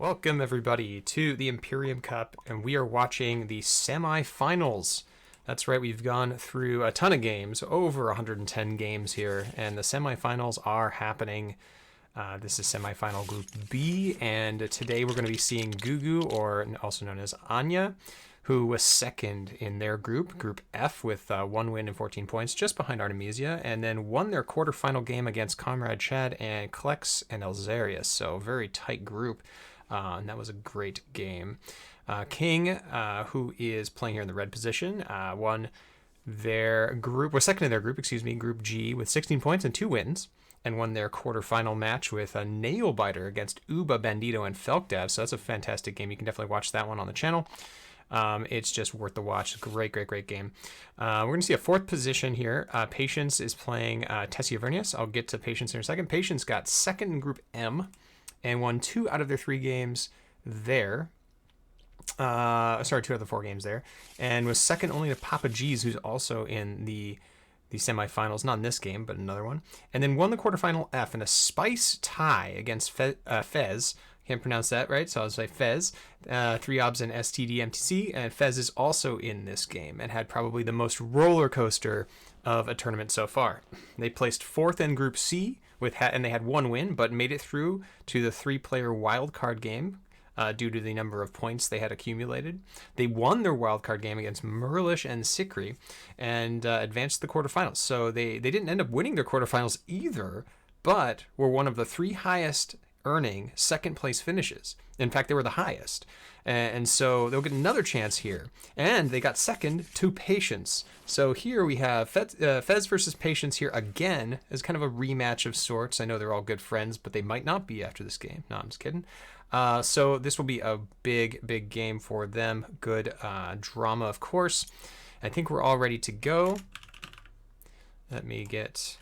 Welcome everybody to the Imperium Cup, and we are watching the semi-finals. That's right, we've gone through a ton of games, over 110 games here, and the semi-finals are happening. This is semi-final Group B, and today we're going to be seeing Gugu, or also known as Anya, who was second in their group, Group F, with 1 win and 14 points, just behind Artemisia, and then won their quarterfinal game against Comrade Chad and Klex and Elzarius, so very tight group. And that was a great game. King, who is playing here in the red position, won their group, was second in their group, Group G, with 16 points and 2 wins, and won their quarterfinal match with a nail biter against Uba, Bandito, and Felkdev. So that's a fantastic game. You can definitely watch that one on the channel. It's just worth the watch. Great game. We're going to see a fourth position here. Patience is playing Tessia. I'll get to Patience in a second. Patience got second in Group M and won 2 out of their 3 games there. 2 out of the 4 games there. And was second only to Papa G's, who's also in the semifinals, not in this game, but another one. And then won the quarterfinal F in a spice tie against Fez. Can't pronounce that right, so I'll say Fez. 3 obs in STD MTC, and Fez is also in this game and had probably the most roller coaster of a tournament so far. They placed 4th in Group C, and they had 1 win, but made it through to the 3-player wildcard game due to the number of points they had accumulated. They won their wildcard game against Merlish and Sikri and advanced to the quarterfinals. So they didn't end up winning their quarterfinals either, but were one of the 3 highest earning second place finishes. In fact, they were the highest. And so they'll get another chance here. And they got second to Patience. So here we have Fez versus Patience here again as kind of a rematch of sorts. I know they're all good friends, but they might not be after this game. No, I'm just kidding. So this will be a big game for them. Good drama, of course. I think we're all ready to go. Let me get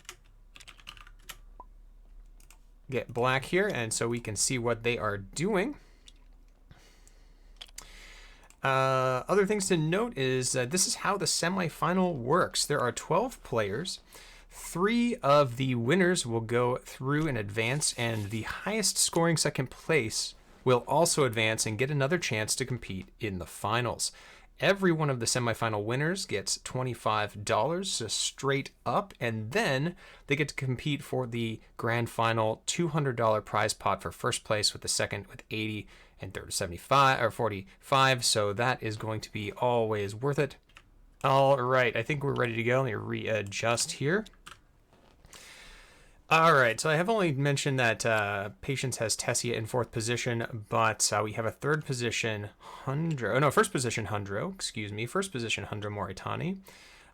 black here, and so we can see what they are doing. Other things to note is this is how the semifinal works. There are 12 players. 3 of the winners will go through and advance, and the highest scoring second place will also advance and get another chance to compete in the finals. Every one of the semifinal winners gets $25 straight up, and then they get to compete for the grand final $200 prize pot for first place, with the second with 80 and third 75 or 45. So that is going to be always worth it. All right, I think we're ready to go. Let me readjust here. All right, so I have only mentioned that Patience has Tessia in 4th position, but we have a 3rd position Hundro. Oh no, 1st position Hundro. Excuse me, 1st position Hundro Moritani.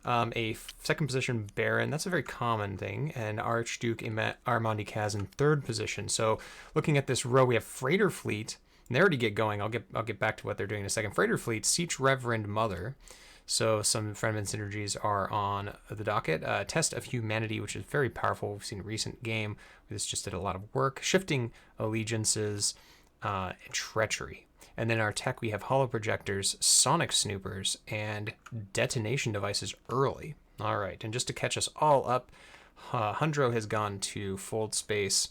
A 2nd position Baron. That's a very common thing. And Archduke Armand Ecaz in 3rd position. So looking at this row, we have Freighter Fleet. And they already get going. I'll get back to what they're doing in a second. Freighter Fleet, Siege Reverend Mother. So some Fremen synergies are on the docket. Test of Humanity, which is very powerful. We've seen a recent game. This just did a lot of work. Shifting Allegiances, and Treachery. And then in our tech, we have Hollow Projectors, Sonic Snoopers, and Detonation Devices early. All right, and just to catch us all up, Hundro has gone to Fold Space,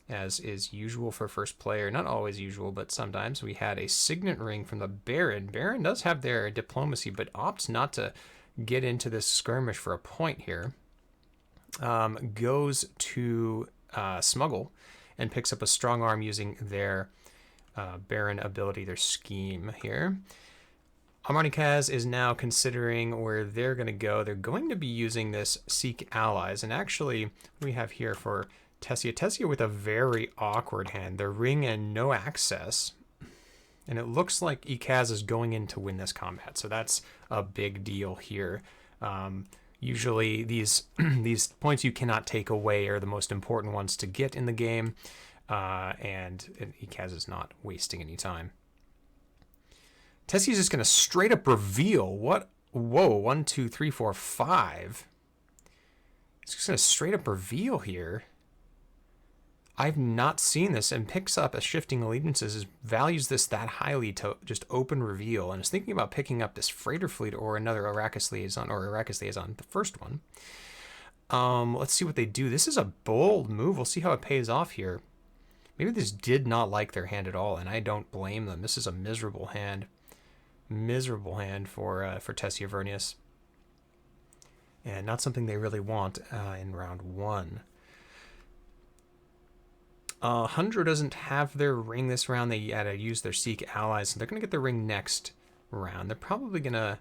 as is usual for first player. Not always usual, but sometimes. We had a Signet Ring from the Baron. Baron does have their diplomacy, but opts not to get into this skirmish for a point here. Goes to Smuggle and picks up a Strong Arm using their Baron ability, their scheme here. Ecaz is now considering where they're going to go. They're going to be using this Seek Allies. And actually, what do we have here for Tessia with a very awkward hand. The Ring and no access. And it looks like Ecaz is going in to win this combat. So that's a big deal here. Usually these points you cannot take away are the most important ones to get in the game. And Ecaz is not wasting any time. Tessia's just going to straight up reveal what... Whoa, 1, 2, 3, 4, 5. It's just going to straight up reveal here. I've not seen this, and picks up a Shifting Allegiances, values this that highly to just open reveal, and is thinking about picking up this Freighter Fleet or another Arrakis Liaison, the first one. Let's see what they do. This is a bold move. We'll see how it pays off here. Maybe they just did not like their hand at all, and I don't blame them. This is a miserable hand. Miserable hand for Tessia Vernius. And not something they really want in round 1. Hundro doesn't have their ring this round. They had to use their Seek allies, so they're going to get the ring next round. They're probably going to...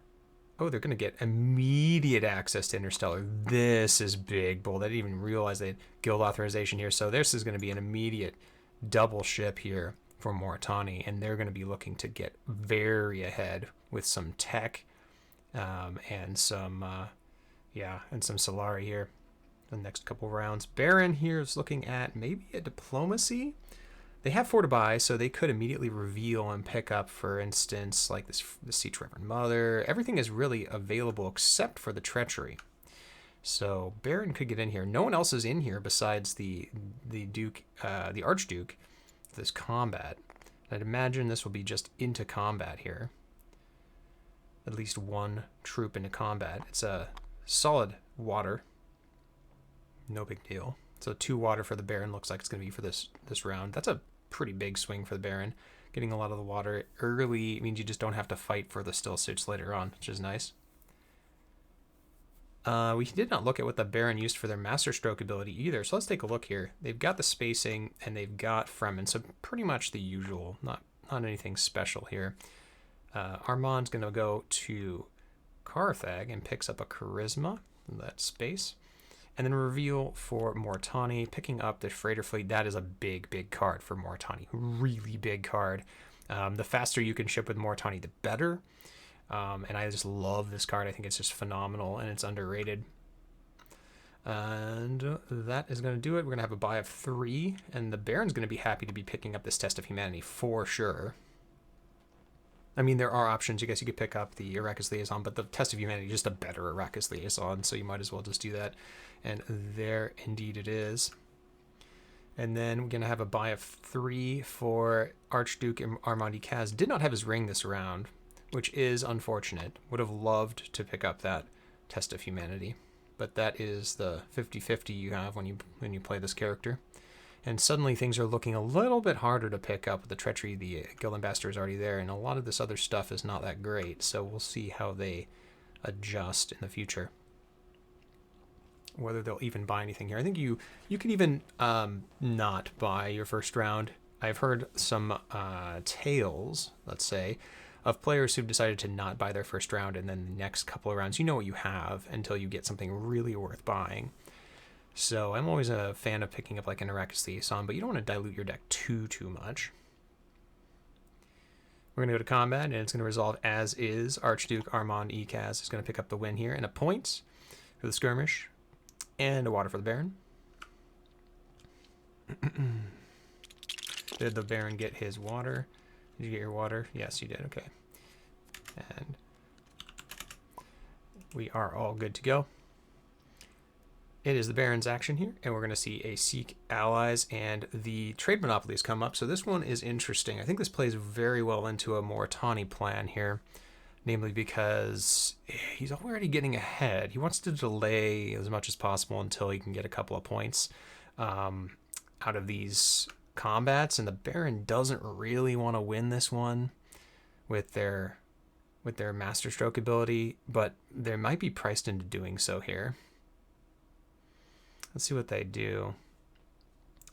Oh, they're going to get immediate access to Interstellar. This is big, bold. I didn't even realize they had guild authorization here. So this is going to be an immediate double ship here for Moritani, and they're going to be looking to get very ahead with some tech and some, and some Solari here the next couple rounds. Baron here is looking at maybe a diplomacy. They have 4 to buy, so they could immediately reveal and pick up, for instance, like the Siege Reverend Mother. Everything is really available except for the treachery. So Baron could get in here. No one else is in here besides the Duke, the Archduke. This combat. I'd imagine this will be just into combat here. At least 1 troop into combat. It's a solid water. No big deal. So 2 water for the Baron looks like it's going to be for this round. That's a pretty big swing for the Baron. Getting a lot of the water early means you just don't have to fight for the still suits later on, which is nice. We did not look at what the Baron used for their Master Stroke ability either, so let's take a look here. They've got the spacing and they've got Fremen, so pretty much the usual, not anything special here. Armand's going to go to Carthag and picks up a Charisma in that space. And then reveal for Moritani, picking up the Freighter Fleet. That is a big, big card for Moritani. Really big card. The faster you can ship with Moritani, the better. And I just love this card. I think it's just phenomenal, and it's underrated. And that is going to do it. We're going to have a buy of 3, and the Baron's going to be happy to be picking up this Test of Humanity for sure. I mean, there are options. I guess you could pick up the Arrakis Liaison, but the Test of Humanity is just a better Arrakis Liaison, so you might as well just do that. And there, indeed, it is. And then we're going to have a buy of 3 for Archduke Armand Ecaz. Did not have his ring this round, which is unfortunate. Would have loved to pick up that Test of Humanity. But that is the 50-50 you have when you play this character. And suddenly things are looking a little bit harder to pick up. With the treachery, the Guild Ambassador is already there, and a lot of this other stuff is not that great. So we'll see how they adjust in the future. Whether they'll even buy anything here. I think you can even not buy your first round. I've heard some tales, let's say, of players who've decided to not buy their first round, and then the next couple of rounds, you know what you have until you get something really worth buying. So I'm always a fan of picking up like an Arrakis Liaison, but you don't want to dilute your deck too much. We're going to go to combat, and it's going to resolve as is. Archduke Armand Ecaz is going to pick up the win here, and a point for the skirmish, and a water for the Baron. Did the Baron get his water? Did you get your water? Yes, you did. Okay. And we are all good to go. It is the Baron's action here, and we're going to see a Seek allies, and the trade monopolies come up. So this one is interesting. I think this plays very well into a Moritani plan here, namely because he's already getting ahead. He wants to delay as much as possible until he can get a couple of points out of these combats, and the Baron doesn't really want to win this one with their Master Stroke ability, but they might be priced into doing so here. Let's see what they do.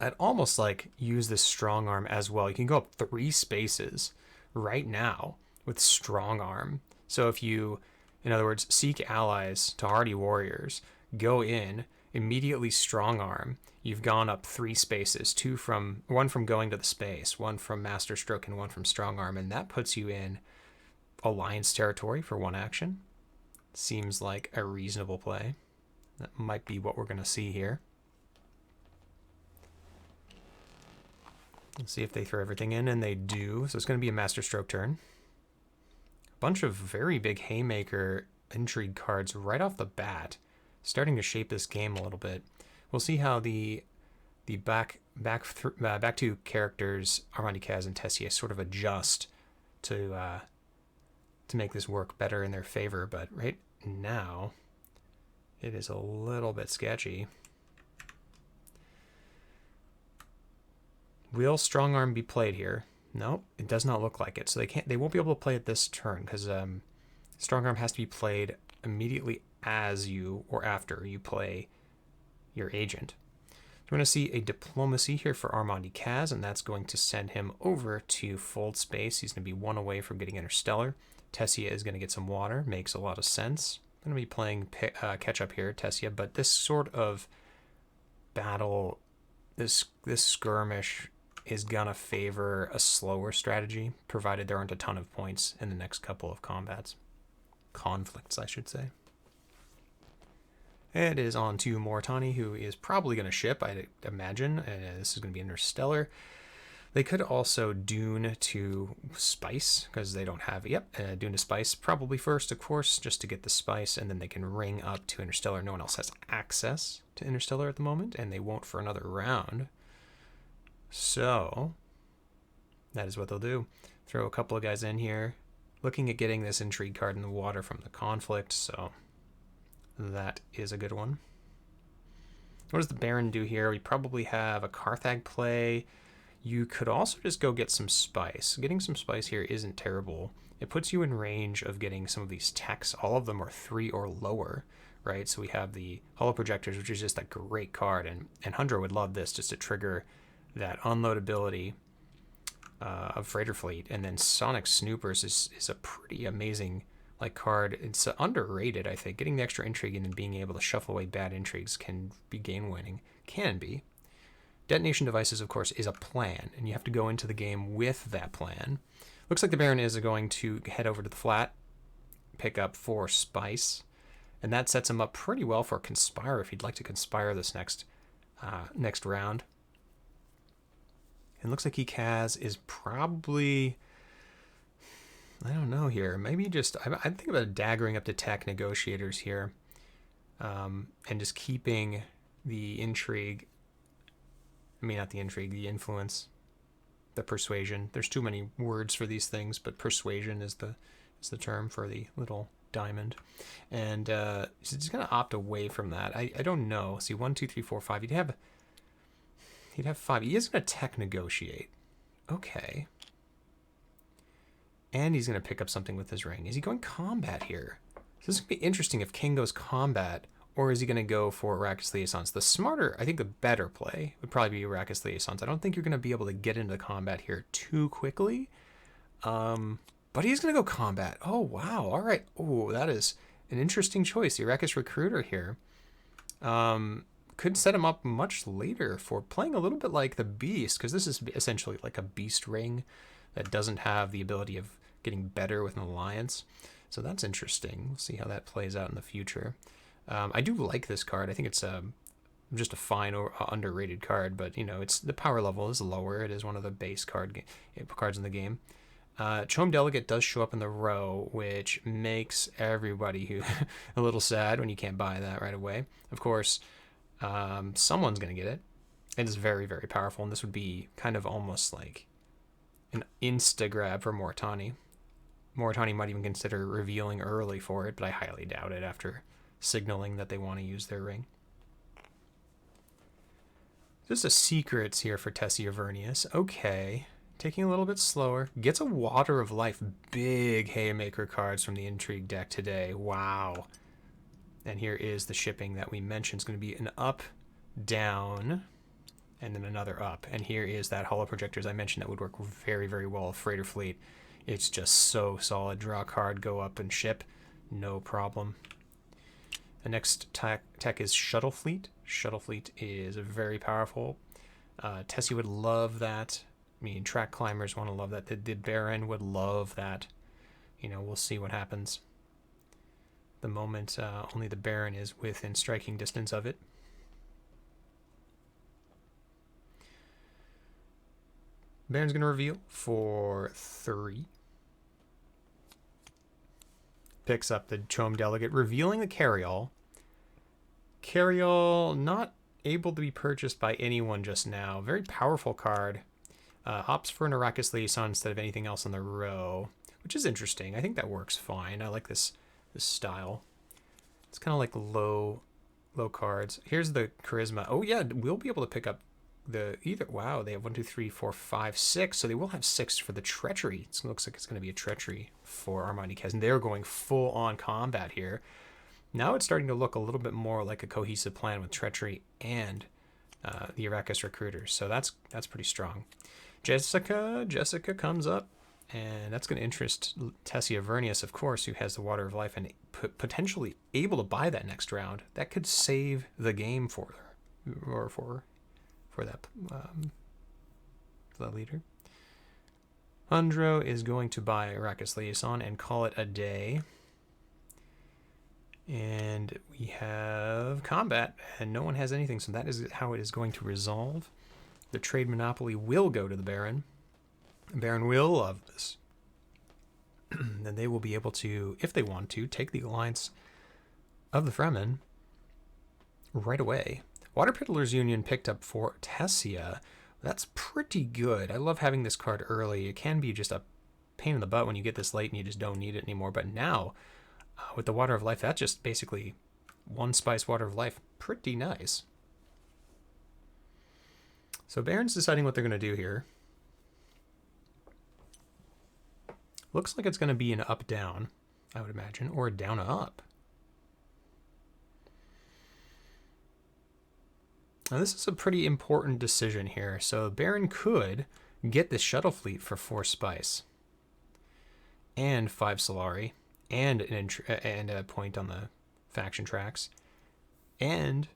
I'd almost like use this strong arm as well. You can go up 3 spaces right now with strong arm. So if you, in other words, seek allies to hardy warriors, go in, immediately strong arm, you've gone up 3 spaces, one from going to the space, one from Master Stroke, and one from strong arm, and that puts you in Alliance territory for 1 action. Seems like a reasonable play. That might be what we're going to see here. Let's see if they throw everything in, and they do. So it's going to be a Master Stroke turn. A bunch of very big Haymaker intrigue cards right off the bat, starting to shape this game a little bit. We'll see how the back two characters, Armand Ecaz and Tessia, sort of adjust to make this work better in their favor. But right now, it is a little bit sketchy. Will Strong Arm be played here? No, it does not look like it. So they won't be able to play it this turn because Strong Arm has to be played immediately as you or after you play your agent. We're going to see a Diplomacy here for Armand Ecaz, and that's going to send him over to Fold Space. He's going to be one away from getting Interstellar. Tessia is going to get some water. Makes a lot of sense. I'm going to be playing catch up here, Tessia, but this sort of battle, this skirmish is going to favor a slower strategy, provided there aren't a ton of points in the next couple of conflicts, I should say. It is on to Moritani, who is probably going to ship, I imagine. This is going to be Interstellar. They could also Dune to Spice, because they don't have... Yep, Dune to Spice probably first, of course, just to get the Spice, and then they can ring up to Interstellar. No one else has access to Interstellar at the moment, and they won't for another round. So, that is what they'll do. Throw a couple of guys in here. Looking at getting this Intrigue card in the water from the conflict, so... that is a good one. What does the Baron do here? We probably have a Carthag play. You could also just go get some Spice. Getting some Spice here isn't terrible. It puts you in range of getting some of these techs. All of them are 3 or lower, right? So we have the Holo Projectors, which is just a great card. And Hundro would love this just to trigger that unloadability of Freighter Fleet. And then Sonic Snoopers is a pretty amazing... like card. It's underrated, I think. Getting the extra intrigue and then being able to shuffle away bad intrigues can be game winning. Can be. Detonation devices, of course, is a plan, and you have to go into the game with that plan. Looks like the Baron is going to head over to the flat, pick up 4 Spice, and that sets him up pretty well for a Conspire if he'd like to Conspire this next round. And looks like Ecaz is probably... I don't know here. Maybe just... I think about daggering up to tech negotiators here. And just keeping the intrigue... I mean, not the intrigue, the influence. The persuasion. There's too many words for these things, but persuasion is the term for the little diamond. And he's going to opt away from that. I don't know. See, 1, 2, 3, 4, 5. He'd have 5. He is going to tech negotiate. Okay. And he's going to pick up something with his ring. Is he going combat here? So this is going to be interesting if King goes combat, or is he going to go for Arrakis Liaisons? The smarter, I think the better play would probably be Arrakis Liaisons. I don't think you're going to be able to get into combat here too quickly. But he's going to go combat. Oh, wow. All right. Oh, that is an interesting choice. The Arrakis Recruiter here. Could set him up much later for playing a little bit like the Beast, because this is essentially like a Beast ring that doesn't have the ability of getting better with an alliance. So that's interesting. We'll see how that plays out in the future. I do like this card. I think it's just a fine or underrated card, but you know, it's the power level is lower. It is one of the base cards in the game. Chom Delegate does show up in the row, which makes everybody who a little sad when you can't buy that right away. Of course, someone's going to get it. It is very, very powerful, and this would be kind of almost like an insta-grab for Moritani. Moritani might even consider revealing early for it, but I highly doubt it after signaling that they want to use their ring. Just a secrets here for Tessia Vernius. Okay. Taking a little bit slower. Gets a Water of Life. Big Haymaker cards from the Intrigue deck today. Wow. And here is the shipping that we mentioned. It's going to be an up, down, and then another up. And here is that Holo Projectors I mentioned that would work very, very well with Freighter Fleet. It's just so solid. Draw a card, go up and ship. No problem. The next tech is Shuttle Fleet. Shuttle Fleet is very powerful. Tessie would love that. I mean, Track Climbers want to love that. The Baron would love that. You know, we'll see what happens. The moment only the Baron is within striking distance of it. Baron's going to reveal for 3. Picks up the Chom Delegate, revealing the Carryall. Carryall not able to be purchased by anyone just now. Very powerful card. Opts for an Arrakis Liaison instead of anything else on the row, which is interesting. I think that works fine. I like this style. It's kind of like low cards. Here's the Charisma. Oh yeah, we'll be able to pick up wow, they have 1, 2, 3, 4, 5, 6. So they will have 6 for the treachery. It looks like it's going to be a treachery for Armand Ecaz, and they're going full on combat here. Now it's starting to look a little bit more like a cohesive plan with treachery and the Ecaz recruiters. So that's pretty strong. Jessica comes up, and that's going to interest Tessia Vernius, of course, who has the Water of Life and potentially able to buy that next round. That could save the game for her, or for that leader. Hundro is going to buy Ecaz Liaison and call it a day. And we have combat, and no one has anything, so that is how it is going to resolve. The trade monopoly will go to the Baron. The Baron will love this. Then they will be able to, if they want to, take the alliance of the Fremen right away. Water Peddlers Union picked up for Tessia. That's pretty good. I love having this card early. It can be just a pain in the butt when you get this late and you just don't need it anymore. But now, with the Water of Life, that's just basically 1 spice Water of Life. Pretty nice. So Baron's deciding what they're going to do here. Looks like it's going to be an up-down, I would imagine, or a down-up. Now this is a pretty important decision here. So Baron could get this shuttle fleet for 4 spice and 5 Solari and a point on the faction tracks and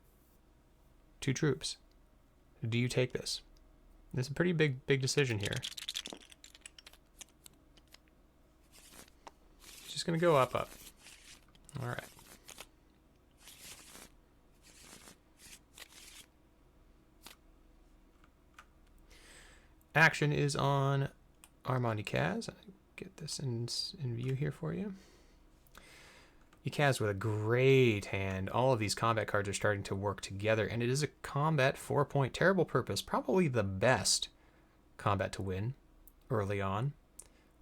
2 troops. Do you take this? This is a pretty big decision here. Just gonna go up. All right. Action is on Armand Ecaz. Get this in view here for you. Ecaz with a great hand. All of these combat cards are starting to work together, and it is a combat 4-point terrible purpose. Probably the best combat to win early on.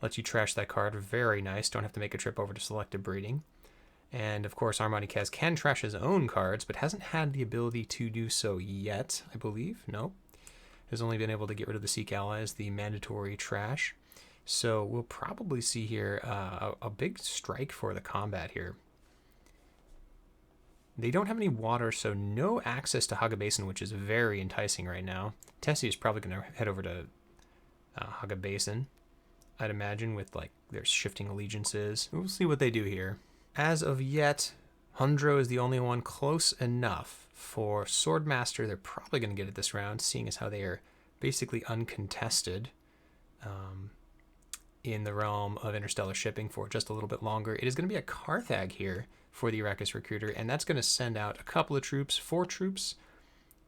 Lets you trash that card. Very nice. Don't have to make a trip over to selective breeding. And of course, Armand Ecaz can trash his own cards, but hasn't had the ability to do so yet, I believe. No. Has only been able to get rid of the Seek Allies, the mandatory trash. So we'll probably see here a big strike for the combat here. They don't have any water, so no access to Haga Basin, which is very enticing right now. Tessia is probably going to head over to Haga Basin, I'd imagine, with like their shifting allegiances. We'll see what they do here. As of yet, Hundro is the only one close enough for Swordmaster. They're probably going to get it this round, seeing as how they are basically uncontested in the realm of interstellar shipping for just a little bit longer. It is going to be a Carthag here for the Ecaz Recruiter, and that's going to send out a couple of troops, 4 troops,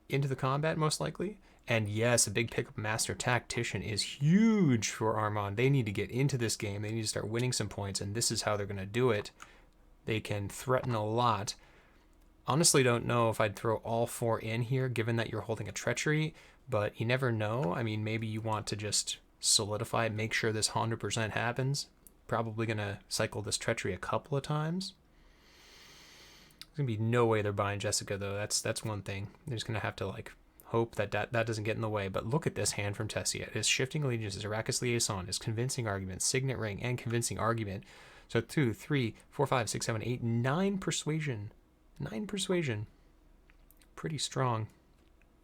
into the combat most likely. And yes, a big pickup Master Tactician is huge for Armand. They need to get into this game. They need to start winning some points, and this is how they're going to do it. They can threaten a lot. Honestly, don't know if I'd throw all 4 in here, given that you're holding a treachery, but you never know. I mean, maybe you want to just solidify, make sure this 100% happens. Probably going to cycle this treachery a couple of times. There's going to be no way they're buying Jessica, though. That's one thing. They're just going to have to, like, hope that doesn't get in the way. But look at this hand from Tessia. It is Shifting Allegiances, Ecaz Liaison, is Convincing Argument, Signet Ring, and Convincing Argument. So 2, 3, 4, 5, 6, 7, 8, 9 persuasion. 9 persuasion. Pretty strong.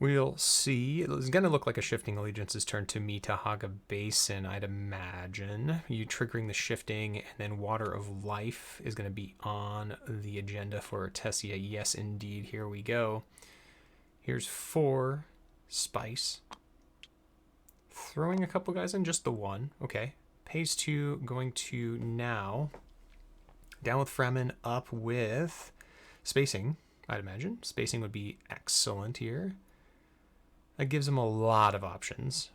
We'll see. It's going to look like a Shifting Allegiances turn to me to Haga Basin, I'd imagine. You triggering the shifting, and then Water of Life is going to be on the agenda for Tessia. Yes, indeed. Here we go. Here's 4 spice. Throwing a couple guys in, just the 1. Okay. Pays 2, going to now. Down with Fremen, up with spacing, I'd imagine. Spacing would be excellent here. That gives them a lot of options.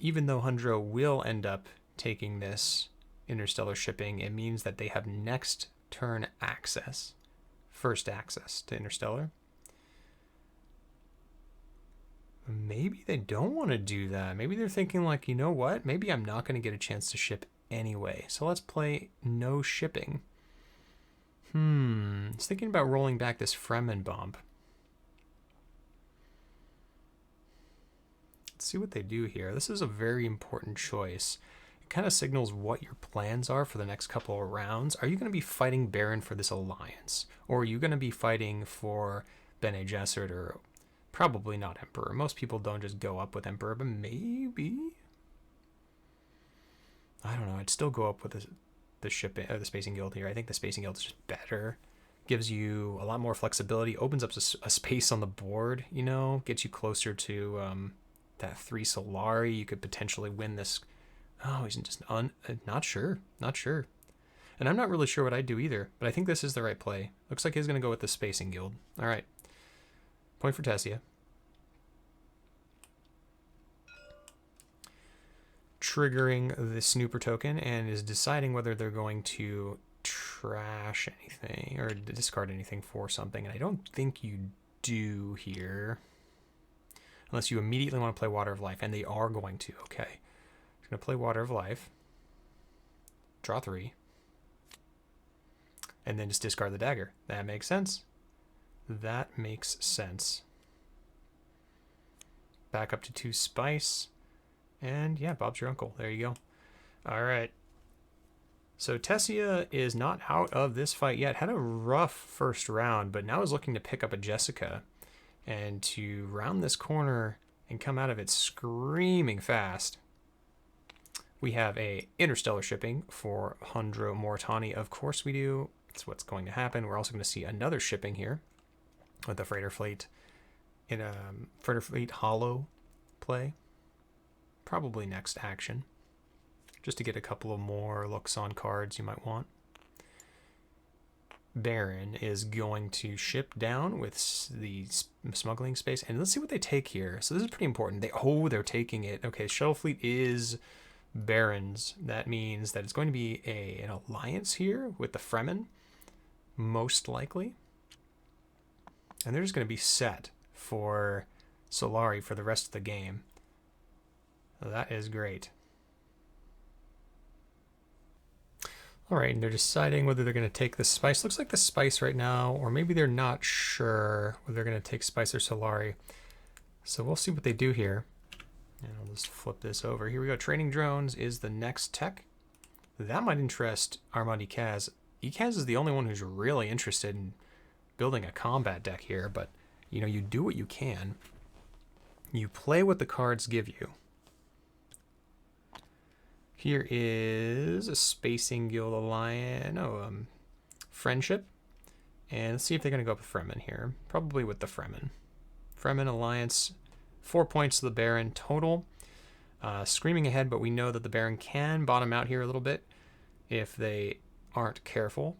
Even though Hundro will end up taking this interstellar shipping, it means that they have next turn access. First access to interstellar. Maybe they don't want to do that. Maybe they're thinking like, you know what? Maybe I'm not going to get a chance to ship anyway. So let's play no shipping. I was thinking about rolling back this Fremen bump. see what they do here. This is a very important choice. It kind of signals what your plans are for the next couple of rounds. Are you going to be fighting Baron for this alliance? Or are you going to be fighting for Bene Gesserit, or probably not Emperor? Most people don't just go up with Emperor, but maybe? I don't know. I'd still go up with the shipping or the Spacing Guild here. I think the Spacing Guild is just better. Gives you a lot more flexibility, opens up a space on the board, you know, gets you closer to that 3 Solari. You could potentially win this. Oh, he's just not sure. And I'm not really sure what I'd do either, but I think this is the right play. Looks like he's going to go with the Spacing Guild. All right. Point for Tessia. Triggering the snooper token and is deciding whether they're going to trash anything or discard anything for something, and I don't think you do here unless you immediately want to play Water of Life, and they are going to. Okay, I'm going to play Water of Life, draw 3, and then just discard the dagger. That makes sense. That makes sense. Back up to 2 spice, and yeah, Bob's your uncle. There you go. All right. So Tessia is not out of this fight yet. Had a rough first round, but now is looking to pick up a Jessica and to round this corner and come out of it screaming fast. We have a interstellar shipping for Hundro Moritani. Of course we do. That's what's going to happen. We're also going to see another shipping here with the freighter fleet in a freighter fleet hollow play. Probably next action. Just to get a couple of more looks on cards you might want. Baron is going to ship down with the smuggling space. And let's see what they take here. So this is pretty important. They're taking it. Okay, shuttle fleet is Baron's. That means that it's going to be an alliance here with the Fremen, most likely. And they're just going to be set for Solari for the rest of the game. That is great. All right, and they're deciding whether they're going to take the spice. Looks like the spice right now, or maybe they're not sure whether they're going to take spice or Solari. So we'll see what they do here. And I'll just flip this over. Here we go. Training drones is the next tech. That might interest Armand Ecaz. Ecaz is the only one who's really interested in building a combat deck here, but you know, you do what you can. You play what the cards give you. Here is a Spacing Guild Alliance, Friendship. And let's see if they're going to go up with Fremen here. Probably with the Fremen. Fremen Alliance, 4 points to the Baron total. Screaming ahead, but we know that the Baron can bottom out here a little bit if they aren't careful.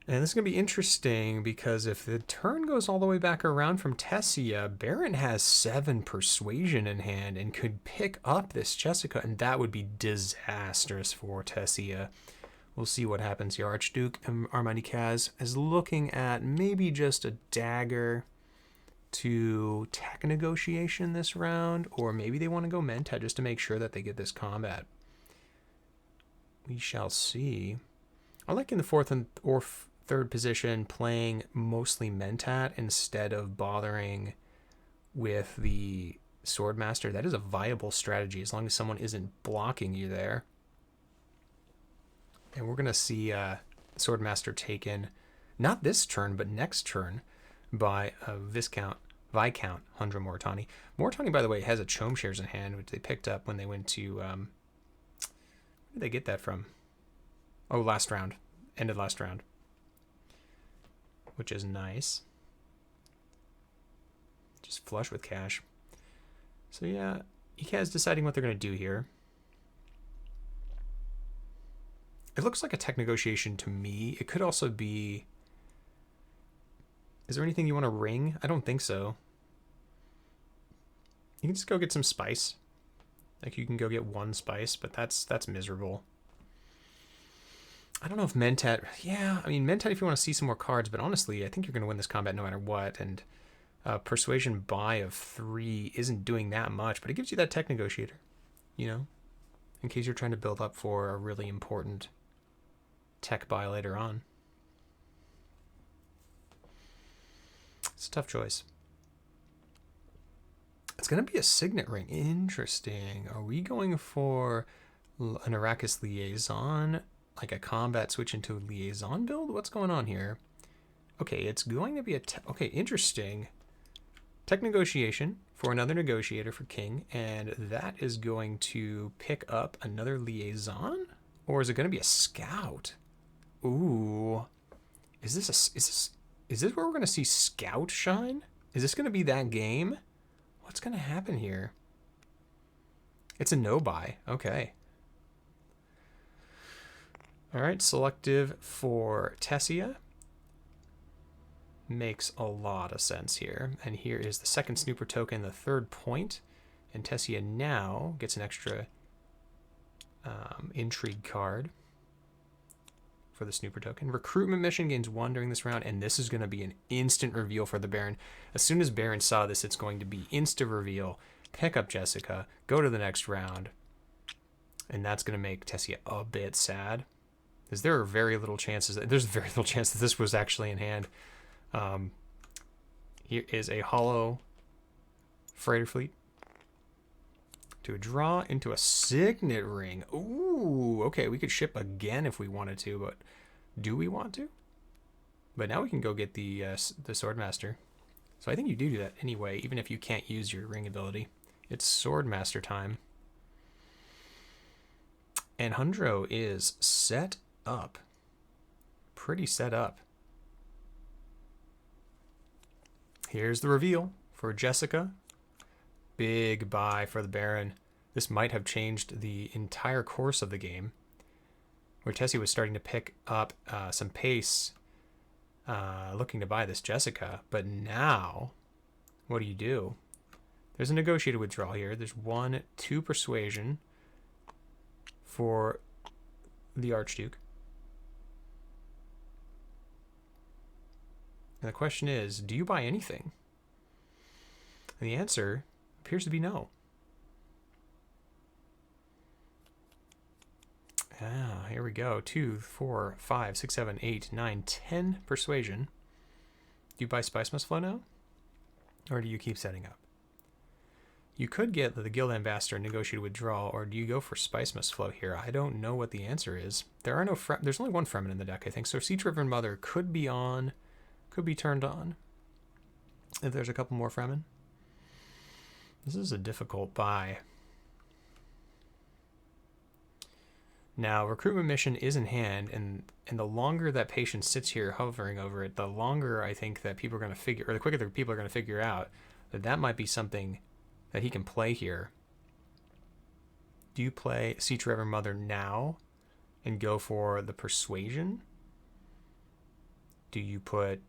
And this is going to be interesting because if the turn goes all the way back around from Tessia, Baron has 7 persuasion in hand and could pick up this Jessica, and that would be disastrous for Tessia. We'll see what happens here. Archduke Armand Ecaz is looking at maybe just a dagger to tech negotiation this round, or maybe they want to go Mentat just to make sure that they get this combat. We shall see. I like in the 4th or 3rd position playing mostly Mentat instead of bothering with the Swordmaster. That is a viable strategy as long as someone isn't blocking you there. And we're going to see Swordmaster taken, not this turn, but next turn by Viscount Hundro Moritani. Moritani, by the way, has a Chome Shares in hand, which they picked up when they went to... where did they get that from? Oh, last round. Ended last round. Which is nice. Just flush with cash. So yeah, Ecaz deciding what they're going to do here. It looks like a tech negotiation to me. It could also be... Is there anything you want to ring? I don't think so. You can just go get some spice. Like you can go get 1 spice, but that's miserable. I don't know if Mentat... Yeah, I mean, Mentat if you want to see some more cards, but honestly, I think you're going to win this combat no matter what, and Persuasion buy of 3 isn't doing that much, but it gives you that tech negotiator, you know, in case you're trying to build up for a really important tech buy later on. It's a tough choice. It's going to be a signet ring. Interesting. Are we going for an Arrakis liaison? Like a combat switch into a liaison build? What's going on here? Okay, it's going to be a... Okay, interesting. Tech negotiation for another negotiator for King. And that is going to pick up another liaison? Or is it going to be a scout? Ooh. Is this where we're going to see Scout shine? Is this going to be that game? What's going to happen here? It's a no-buy. Okay. All right, selective for Tessia. Makes a lot of sense here. And here is the second snooper token, the third point. And Tessia now gets an extra intrigue card for the snooper token. Recruitment mission gains 1 during this round, and this is going to be an instant reveal for the Baron. As soon as Baron saw this, it's going to be insta reveal. Pick up Jessica, go to the next round, and that's going to make Tessia a bit sad. Because there are very little chances. There's very little chance that this was actually in hand. Here is a hollow freighter fleet to draw into a signet ring. Ooh, okay, we could ship again if we wanted to, but do we want to? But now we can go get the Swordmaster. So I think you do that anyway, even if you can't use your ring ability. It's Swordmaster time. And Hundro is set up. Pretty set up. Here's the reveal for Jessica. Big buy for the Baron. This might have changed the entire course of the game, where Tessia was starting to pick up some pace, looking to buy this Jessica. But now, what do? There's a negotiated withdrawal here. There's 2 persuasion for the Archduke. And the question is, do you buy anything? And the answer appears to be no. Ah, here we go. 2, 4, 5, 6, 7, 8, 9, 10 persuasion. Do you buy Spice Must Flow now? Or do you keep setting up? You could get the Guild Ambassador negotiated withdrawal, or do you go for Spice Must Flow here? I don't know what the answer is. There are no there's only 1 Fremen in the deck, I think. So Siege-Riven Mother could be on, could be turned on. If there's a couple more Fremen. This is a difficult buy. Now, recruitment mission is in hand, and the longer that Patience sits here hovering over it, the longer I think that people are going to figure, or the quicker that people are going to figure out that that might be something that he can play here. Do you play Siege Reverend Mother now and go for the persuasion? Do you put,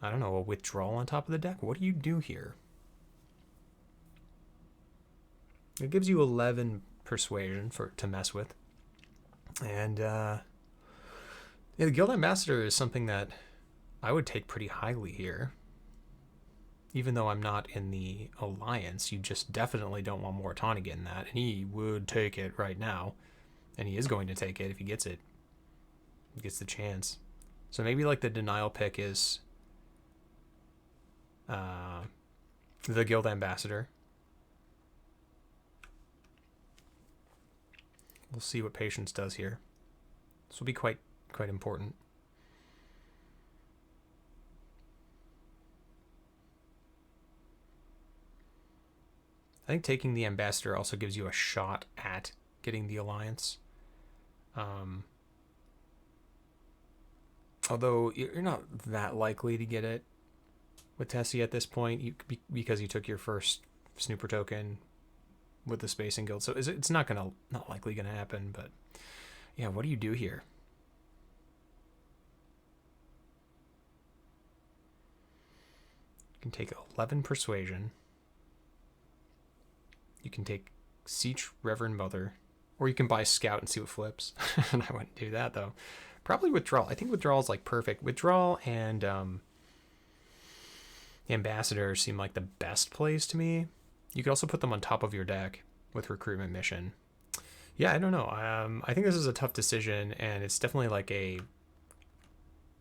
I don't know, a withdrawal on top of the deck? What do you do here? It gives you 11 persuasion to mess with. And yeah, the Guild Ambassador is something that I would take pretty highly here. Even though I'm not in the Alliance, you just definitely don't want Moritani getting that. And he would take it right now. And he is going to take it if he gets it. He gets the chance. So maybe like the denial pick is the Guild Ambassador. We'll see what Patience does here. This will be quite important. I think taking the Ambassador also gives you a shot at getting the Alliance. Although you're not that likely to get it with Tessia at this point, because you took your first snooper token with the Spacing Guild, so it's not likely gonna happen. But yeah, what do you do here? You can take 11 persuasion. You can take Siege Reverend Mother, or you can buy Scout and see what flips. And I wouldn't do that though. Probably withdrawal. I think withdrawal is like perfect. Withdrawal and Ambassador seem like the best plays to me. You could also put them on top of your deck with Recruitment Mission. Yeah, I don't know. I think this is a tough decision, and it's definitely like an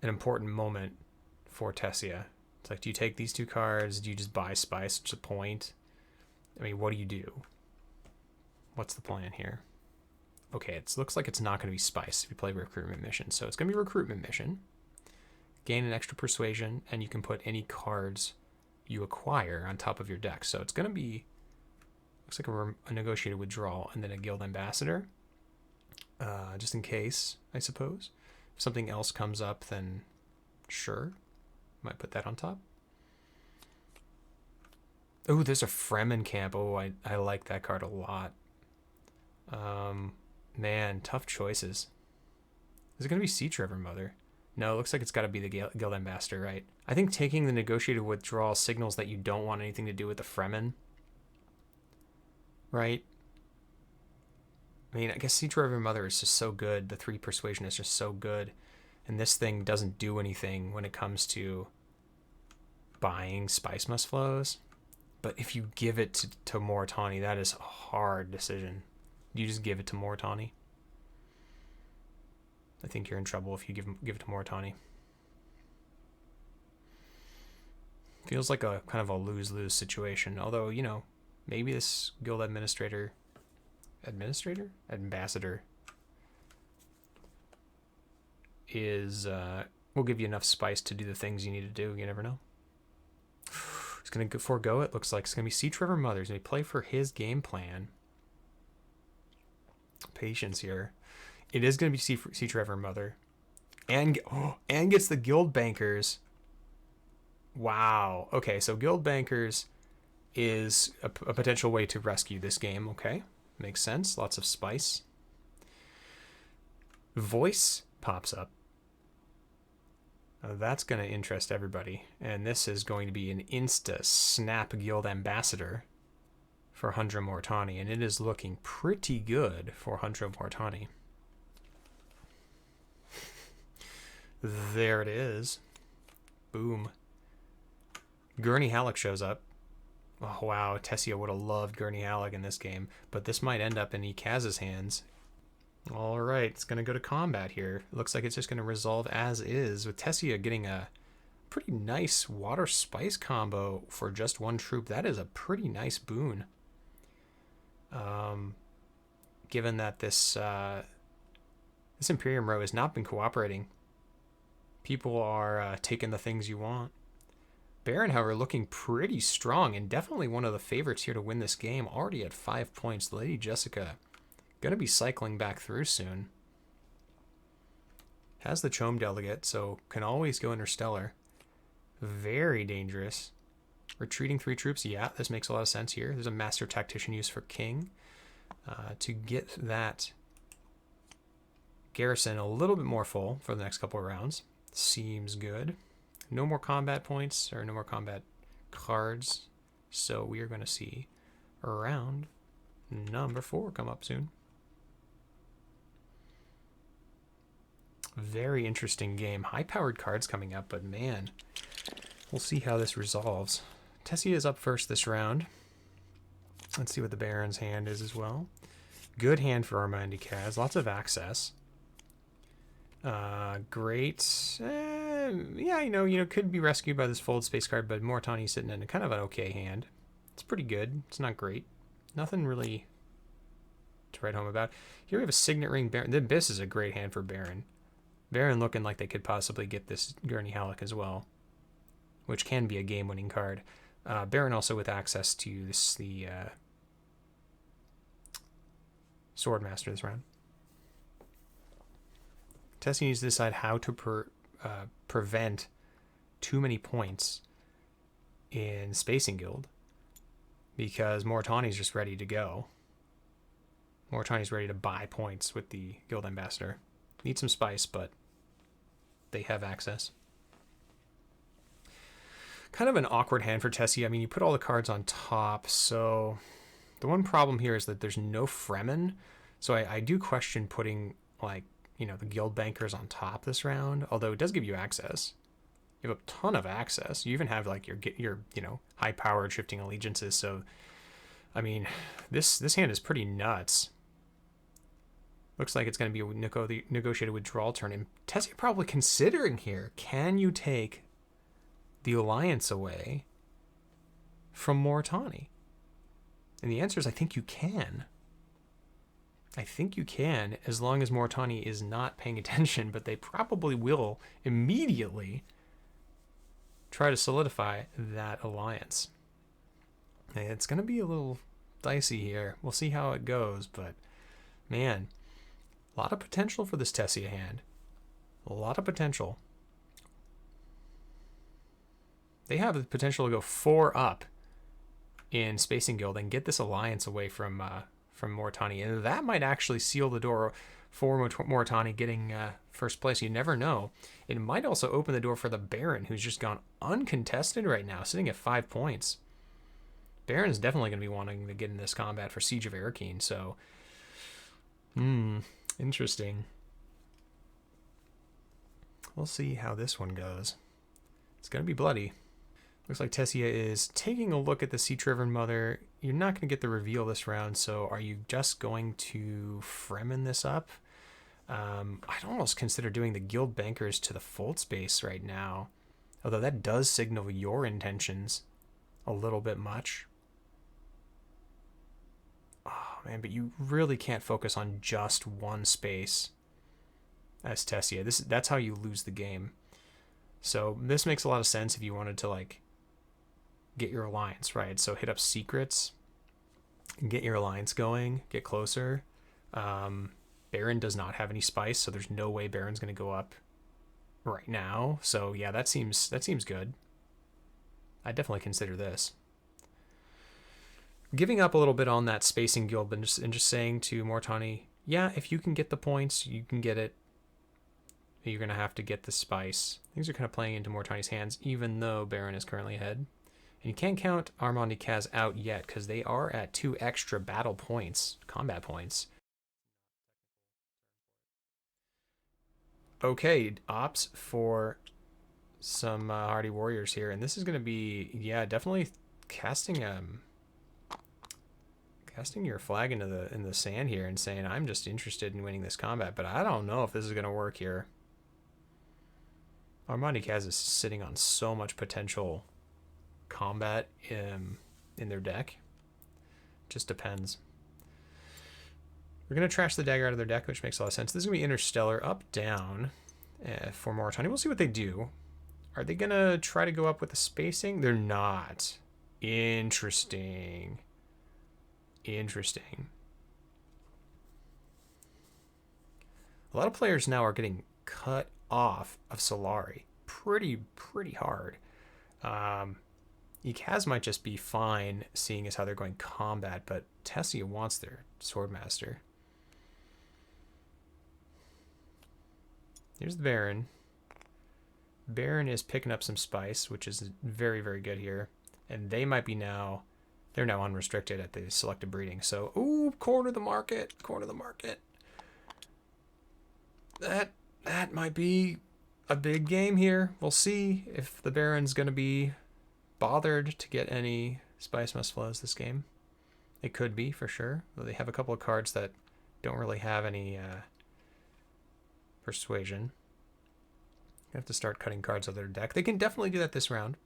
important moment for Tessia It's like, do you take these 2 cards? Do you just buy spice, which is a point? I mean, what do you do? What's the plan here? Okay, it looks like it's not going to be spice if you play recruitment mission. So it's going to be a recruitment mission. Gain an extra persuasion, and you can put any cards you acquire on top of your deck. So it's going to be, looks like a negotiated withdrawal and then a guild ambassador. Just in case, I suppose. If something else comes up, then sure. Might put that on top. Oh, there's a Fremen camp. Oh, I like that card a lot. Man, tough choices. Is it going to be Sea-Trevor Mother? No, it looks like it's got to be the Guild Ambassador, right? I think taking the negotiated withdrawal signals that you don't want anything to do with the Fremen. Right? I mean, I guess Sea-Trevor Mother is just so good. The 3 persuasion is just so good. And this thing doesn't do anything when it comes to buying Spice Must Flows. But if you give it to Moritani, that is a hard decision. You just give it to Moritani. I think you're in trouble if you give it to Moritani. Feels like a kind of a lose-lose situation. Although, you know, maybe this guild ambassador is will give you enough spice to do the things you need to do. You never know. He's going to forego it. Looks like it's going to be Sea-Trevor Mother. He's going to play for his game plan. Patience here. It is going to be Sea-Trevor Mother. And gets the Guild Bankers. Wow. Okay, so Guild Bankers is a potential way to rescue this game. Okay, makes sense. Lots of spice. Voice pops up. That's going to interest everybody. And this is going to be an insta-snap Guild Ambassador for Hundro Moritani. And it is looking pretty good for Hundro Moritani. There it is. Boom. Gurney Halleck shows up. Oh, wow. Tessia would have loved Gurney Halleck in this game. But this might end up in Ecaz's hands. All right. It's going to go to combat here. It looks like it's just going to resolve as is, with Tessia getting a pretty nice water spice combo for just 1 troop. That is a pretty nice boon. Given that this Imperium row has not been cooperating. People are taking the things you want. Baron, however, looking pretty strong and definitely one of the favorites here to win this game. Already at 5 points. Lady Jessica going to be cycling back through soon. Has the Chome Delegate, so can always go Interstellar. Very dangerous. Retreating 3 troops. Yeah, this makes a lot of sense here. There's a Master Tactician used for King to get that garrison a little bit more full for the next couple of rounds. Seems good. No more combat points, or no more combat cards. So we are going to see round number 4 come up soon. Very interesting game. High-powered cards coming up, but man, we'll see how this resolves. Tessia is up first this round. Let's see what the Baron's hand is as well. Good hand for Armand and Ecaz. Lots of access. Great. Yeah, you know, could be rescued by this fold space card, but Moritani's sitting in a kind of an okay hand. It's pretty good. It's not great. Nothing really to write home about. Here we have a Signet Ring Baron. This is a great hand for Baron. Baron looking like they could possibly get this Gurney Halleck as well, which can be a game-winning card. Baron also with access to the Swordmaster this round. Tessia needs to decide how to prevent too many points in Spacing Guild, because Moritani's just ready to go. Moritani's ready to buy points with the Guild Ambassador. Need some spice, but they have access. Kind of an awkward hand for Tessia. I mean, you put all the cards on top, so the one problem here is that there's no Fremen. So I do question putting, like, you know, the Guild Bankers on top this round, although it does give you access. You have a ton of access. You even have, like, your you know, high-powered Shifting Allegiances. So, I mean, this hand is pretty nuts. Looks like it's going to be a negotiated withdrawal turn. And Tessia probably considering here, can you take the alliance away from Moritani? And the answer is I think you can. I think you can, as long as Moritani is not paying attention, but they probably will immediately try to solidify that alliance. It's going to be a little dicey here. We'll see how it goes, but man, a lot of potential for this Tessia hand. A lot of potential. They have the potential to go 4 up in Spacing Guild and get this alliance away from Moritani, and that might actually seal the door for Moritani getting first place. You never know. It might also open the door for the Baron, who's just gone uncontested right now, sitting at 5 points. Baron's definitely going to be wanting to get in this combat for Siege of Arakeen, so interesting. We'll see how this one goes. It's going to be bloody. Looks like Tessia is taking a look at the Sea-Triven Mother. You're not going to get the reveal this round, so are you just going to Fremen this up? I'd almost consider doing the Guild Bankers to the Fold Space right now, although that does signal your intentions a little bit much. Oh man, but you really can't focus on just one space as Tessia. That's how you lose the game. So this makes a lot of sense if you wanted to like get your alliance, right? So hit up secrets and get your alliance going, get closer. Baron does not have any spice, so there's no way Baron's going to go up right now. So yeah, that seems good. I definitely consider this. Giving up a little bit on that Spacing Guild and just saying to Moritani, yeah, if you can get the points, you can get it. You're going to have to get the spice. Things are kind of playing into Moritani's hands, even though Baron is currently ahead. And you can't count Armand and Ecaz out yet, because they are at 2 extra battle points, combat points. Okay, ops for some hardy warriors here. And this is going to be, yeah, definitely casting your flag into the sand here and saying, I'm just interested in winning this combat, but I don't know if this is going to work here. Armand Ecaz is sitting on so much potential combat in their deck. Just depends. We're going to trash the dagger out of their deck, which makes a lot of sense. This is going to be Interstellar, up, down for Moritani. We'll see what they do. Are they going to try to go up with the spacing? They're not. Interesting. Interesting. A lot of players now are getting cut off of Solari pretty hard. Ecaz might just be fine, seeing as how they're going combat, but Tessia wants their Swordmaster. Here's the Baron. Baron is picking up some spice, which is very good here, and they might be now. They're now unrestricted at the selective breeding. So, ooh, corner the market. That might be a big game here. We'll see if the Baron's going to be bothered to get any Spice Must Flows this game. It could be, for sure. Though they have a couple of cards that don't really have any persuasion. You have to start cutting cards out of their deck. They can definitely do that this round.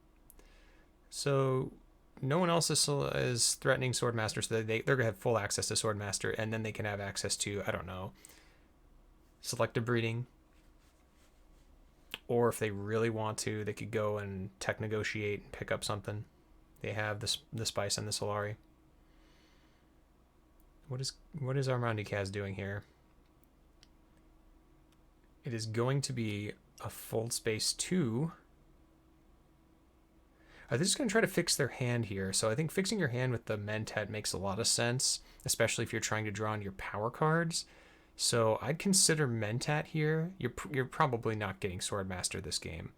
So no one else is threatening Swordmaster, so they're going to have full access to Swordmaster, and then they can have access to, I don't know, selective breeding. Or if they really want to, they could go and tech negotiate and pick up something. They have the spice and the Solari. What is Armand Ecaz doing here? It is going to be a Fold Space 2. Are they just going to try to fix their hand here? So I think fixing your hand with the Mentat makes a lot of sense, especially if you're trying to draw on your power cards. So I'd consider Mentat here. You're probably not getting Swordmaster this game.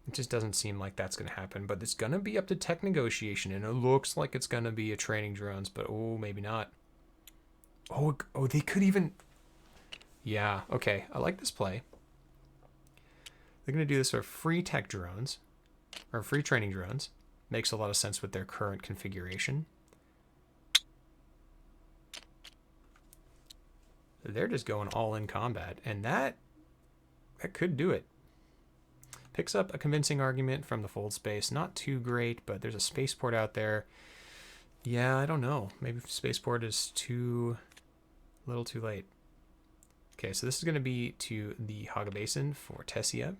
It just doesn't seem like that's going to happen, but it's going to be up to tech negotiation, and it looks like it's going to be a training drones, but oh, maybe not. Oh, they could even... Yeah, okay, I like this play. They're going to do this for free tech drones, or free training drones. Makes a lot of sense with their current configuration. They're just going all in combat, and that could do it. Picks up a convincing argument from the fold space. Not too great, but there's a spaceport out there. Yeah, I don't know. Maybe spaceport is a little too late. Okay, so this is going to be to the Haga Basin for Tessia.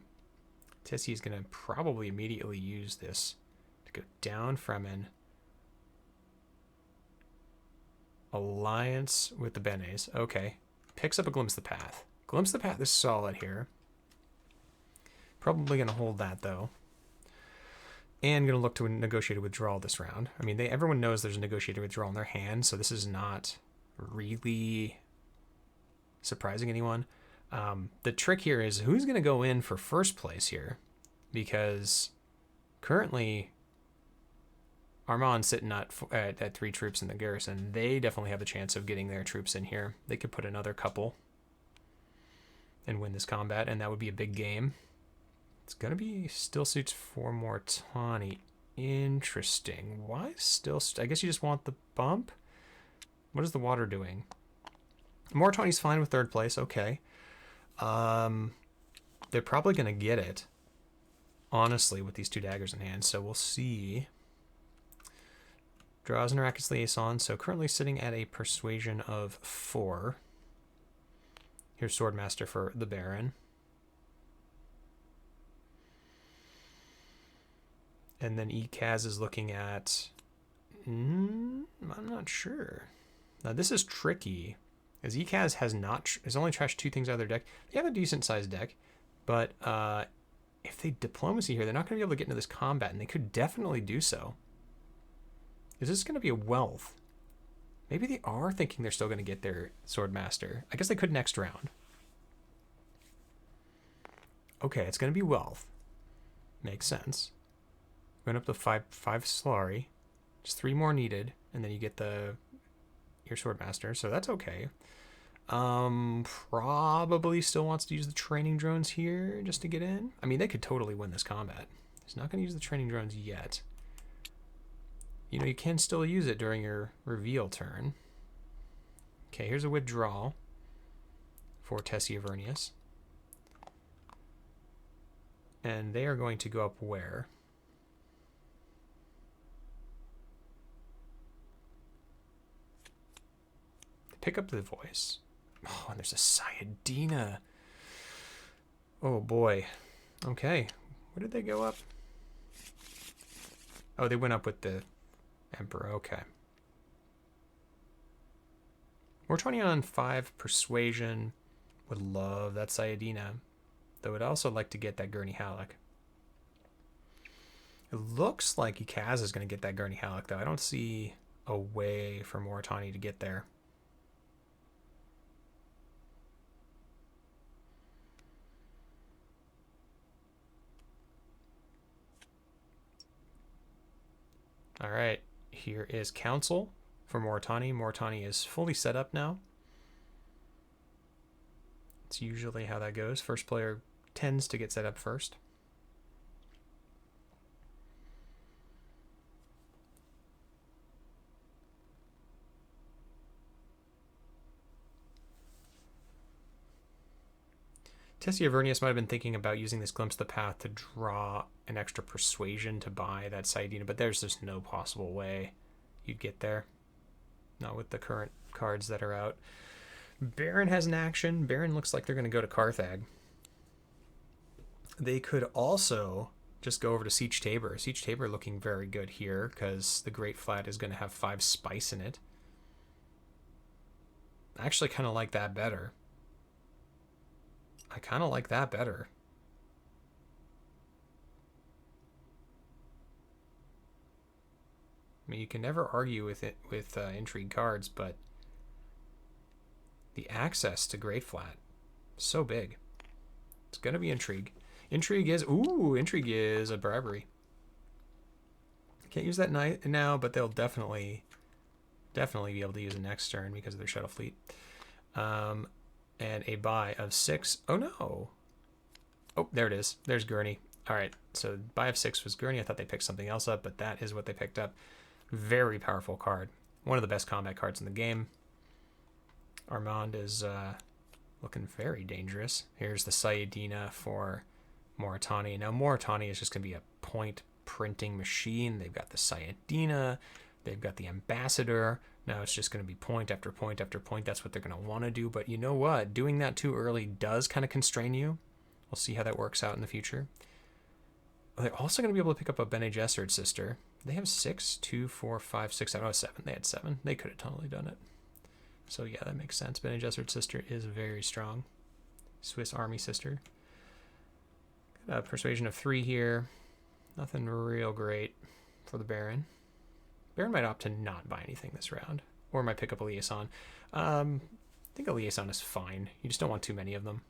Tessia is going to probably immediately use this to go down Fremen. Alliance with the Benes. Okay. Picks up a Glimpse of the Path. Glimpse of the Path is solid here. Probably going to hold that, though. And going to look to negotiate a withdrawal this round. I mean, everyone knows there's a negotiated withdrawal in their hand, so this is not really surprising anyone. The trick here is who's going to go in for first place here, because currently Armand's sitting at 3 troops in the garrison. They definitely have the chance of getting their troops in here. They could put another couple and win this combat, and that would be a big game. It's going to be still suits for Mortani. Interesting. Why still? I guess you just want the bump? What is the water doing? Mortani's fine with 3rd place. Okay. They're probably going to get it, honestly, with these 2 daggers in hand. So we'll see. Draws an Arrakis Liaison. So currently sitting at a persuasion of 4. Here's Swordmaster for the Baron. And then Ecaz is looking at... I'm not sure. Now this is tricky, as Ecaz has only trashed 2 things out of their deck. They have a decent sized deck, but if they diplomacy here, they're not going to be able to get into this combat, and they could definitely do so. Is this going to be a wealth? Maybe they are thinking they're still going to get their Swordmaster. I guess they could next round. Okay, it's going to be wealth. Makes sense. Going up to 5 Solari. Just 3 more needed, and then you get your Swordmaster, so that's okay. Probably still wants to use the training drones here just to get in. I mean, they could totally win this combat. He's not going to use the training drones yet. You know, you can still use it during your reveal turn. Okay, here's a withdrawal for Tessia Vernius. And they are going to go up where? Pick up the voice. Oh, and there's a Sayadina. Oh, boy. Okay. Where did they go up? Oh, they went up with the Emperor. Okay. We're 20 on 5 Persuasion. Would love that Sayadina. Though I'd also like to get that Gurney Halleck. It looks like Ecaz is going to get that Gurney Halleck, though. I don't see a way for Moritani to get there. All right, here is Council for Moritani. Moritani is fully set up now. It's usually how that goes. First player tends to get set up first. Tessia Vernius might have been thinking about using this Glimpse of the Path to draw an extra persuasion to buy that Sayadina, but there's just no possible way you'd get there. Not with the current cards that are out. Baron has an action. Baron looks like they're going to go to Carthag. They could also just go over to Siege Tabor. Siege Tabor looking very good here because the Great Flat is going to have 5 spice in it. I actually kind of like that better. I kind of like that better. I mean, you can never argue with it with intrigue cards, but the access to Great Flat, so big. It's gonna be intrigue. Intrigue is a bribery. Can't use that now, but they'll definitely be able to use it next turn because of their shuttle fleet. And a buy of 6. Oh no. Oh, there it is. There's Gurney. All right, so buy of 6 was Gurney. I thought they picked something else up, but that is what they picked up. Very powerful card. One of the best combat cards in the game. Armand is looking very dangerous. Here's the Sayadina for Moritani. Now Moritani is just going to be a point printing machine. They've got the Sayadina, they've got the Ambassador. Now it's just going to be point after point after point. That's what they're going to want to do. But you know what? Doing that too early does kind of constrain you. We'll see how that works out in the future. They're also going to be able to pick up a Bene Gesserit sister. They have 6, 2, 4, 5, 6, 7. Oh, 7. They had 7. They could have totally done it. So yeah, that makes sense. Bene Gesserit sister is very strong. Swiss Army sister. Got a persuasion of 3 here. Nothing real great for the Baron. Baron might opt to not buy anything this round. Or might pick up a liaison. I think a liaison is fine. You just don't want too many of them.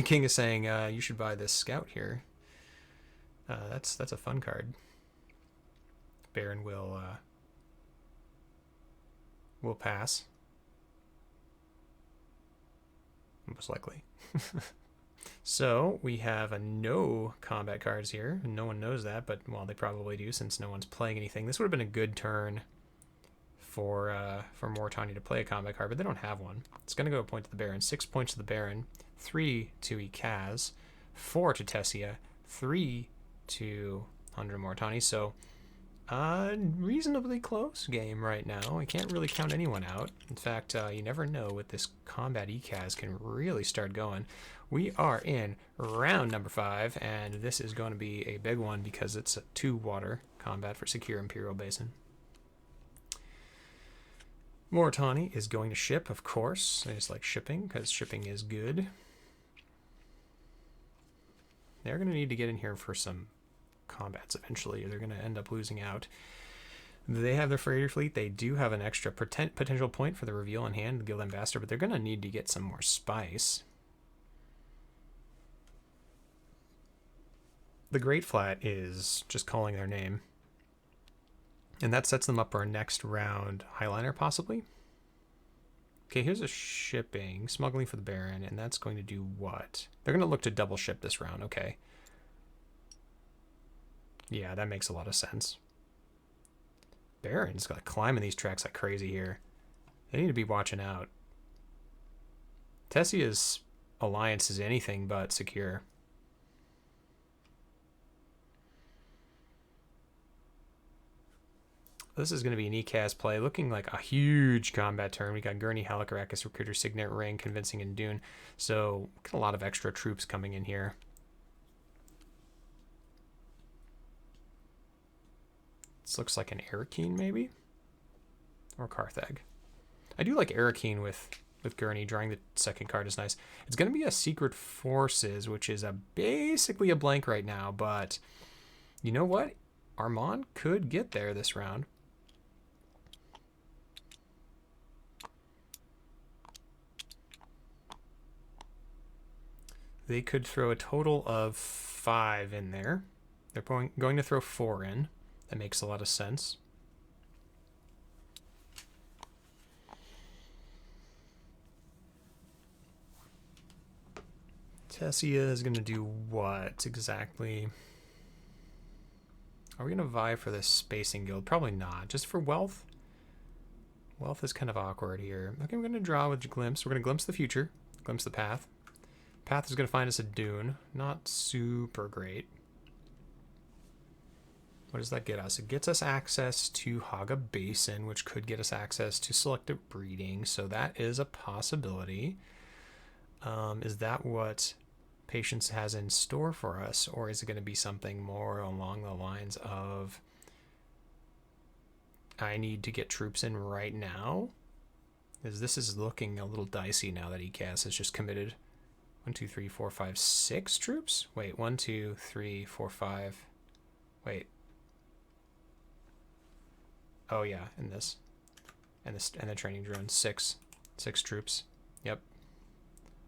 King is saying, you should buy this scout here. That's a fun card. Baron will pass. Most likely. So we have a no combat cards here. No one knows that, but well, they probably do since no one's playing anything. This would have been a good turn for Moritani to play a combat card, but they don't have one. It's going to go a point to the Baron. 6 points to the Baron. 3 to Ecaz. 4 to Tessia. 3 to Hundro Moritani. So reasonably close game right now. I can't really count anyone out. In fact, you never know with this combat. Ecaz can really start going. We are in round number 5, and this is going to be a big one because it's a 2-water combat for secure Imperial Basin. Moritani is going to ship, of course. I just like shipping because shipping is good. They're going to need to get in here for some combats eventually, or they're going to end up losing out. They have their freighter fleet. They do have an extra potential point for the reveal in hand, the Guild Ambassador, but they're going to need to get some more spice. The Great Flat is just calling their name. And that sets them up for our next round Highliner, possibly. Okay, here's a shipping. Smuggling for the Baron, and that's going to do what? They're going to look to double ship this round, okay. Yeah, that makes a lot of sense. Baron's got to climb in these tracks like crazy here. They need to be watching out. Tessia's alliance is anything but secure. This is going to be an Ecaz play, looking like a huge combat turn. We got Gurney, Halikarakis, Recruiter, Signet, Ring, Convincing, and Dune. So, got a lot of extra troops coming in here. This looks like an Arakeen, maybe? Or Carthag. I do like Arakeen with Gurney. Drawing the second card is nice. It's going to be a Secret Forces, which is basically a blank right now, but you know what? Armand could get there this round. They could throw a total of 5 in there. They're going to throw 4 in. That makes a lot of sense. Tessia is going to do what exactly? Are we going to vie for this spacing guild? Probably not. Just for wealth? Wealth is kind of awkward here. Okay, we're going to draw with Glimpse. We're going to glimpse the future. Glimpse the path. Path is going to find us a Dune. Not super great. What does that get us? It gets us access to Haga Basin, which could get us access to selective breeding. So that is a possibility. Is that what Patience has in store for us? Or is it going to be something more along the lines of I need to get troops in right now? Because this is looking a little dicey now that Ecaz has just committed 1, 2, 3, 4, 5, 6 troops? Wait, 1, 2, 3, 4, 5. Wait. Oh yeah, and this. And the training drone. 6 troops. Yep.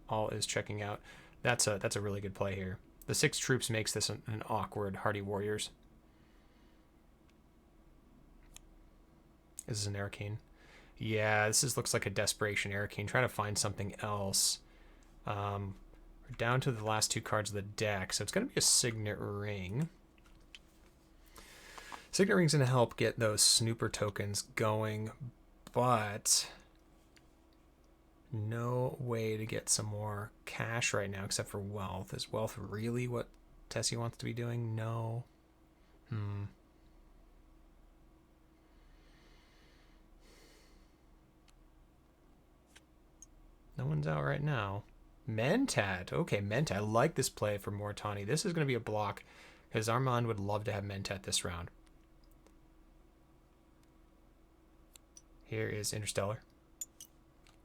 All is checking out. That's a really good play here. The 6 troops makes this an awkward Hardy Warriors. This is an Arakeen. Yeah, this looks like a desperation Arakeen. Trying to find something else. We're down to the last 2 cards of the deck, so it's going to be a Signet Ring. Signet Ring's going to help get those snooper tokens going, but No way to get some more cash right now except for wealth. Is wealth really what Tessia wants to be doing? No. No one's out right now. Mentat. Okay, Mentat. I like this play for Moritani. This is going to be a block because Armand would love to have Mentat this round. Here is Interstellar.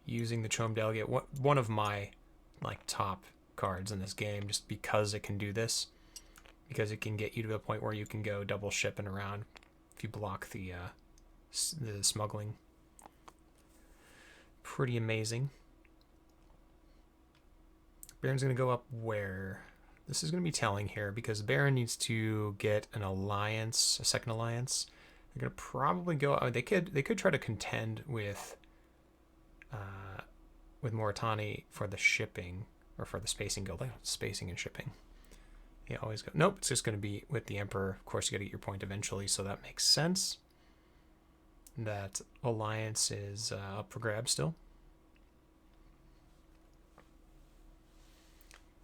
Using the Chome Delegate. One of my top cards in this game just because it can do this. Because it can get you to a point where you can go double shipping around if you block the smuggling. Pretty amazing. Baron's going to go up where? This is going to be telling here because Baron needs to get an alliance, a second alliance. They're going to probably go. They could try to contend with Moritani for the shipping or for the spacing guild. Spacing and shipping. Yeah, always go. Nope, it's just going to be with the Emperor. Of course, you got to get your point eventually, so that makes sense. That alliance is up for grabs still.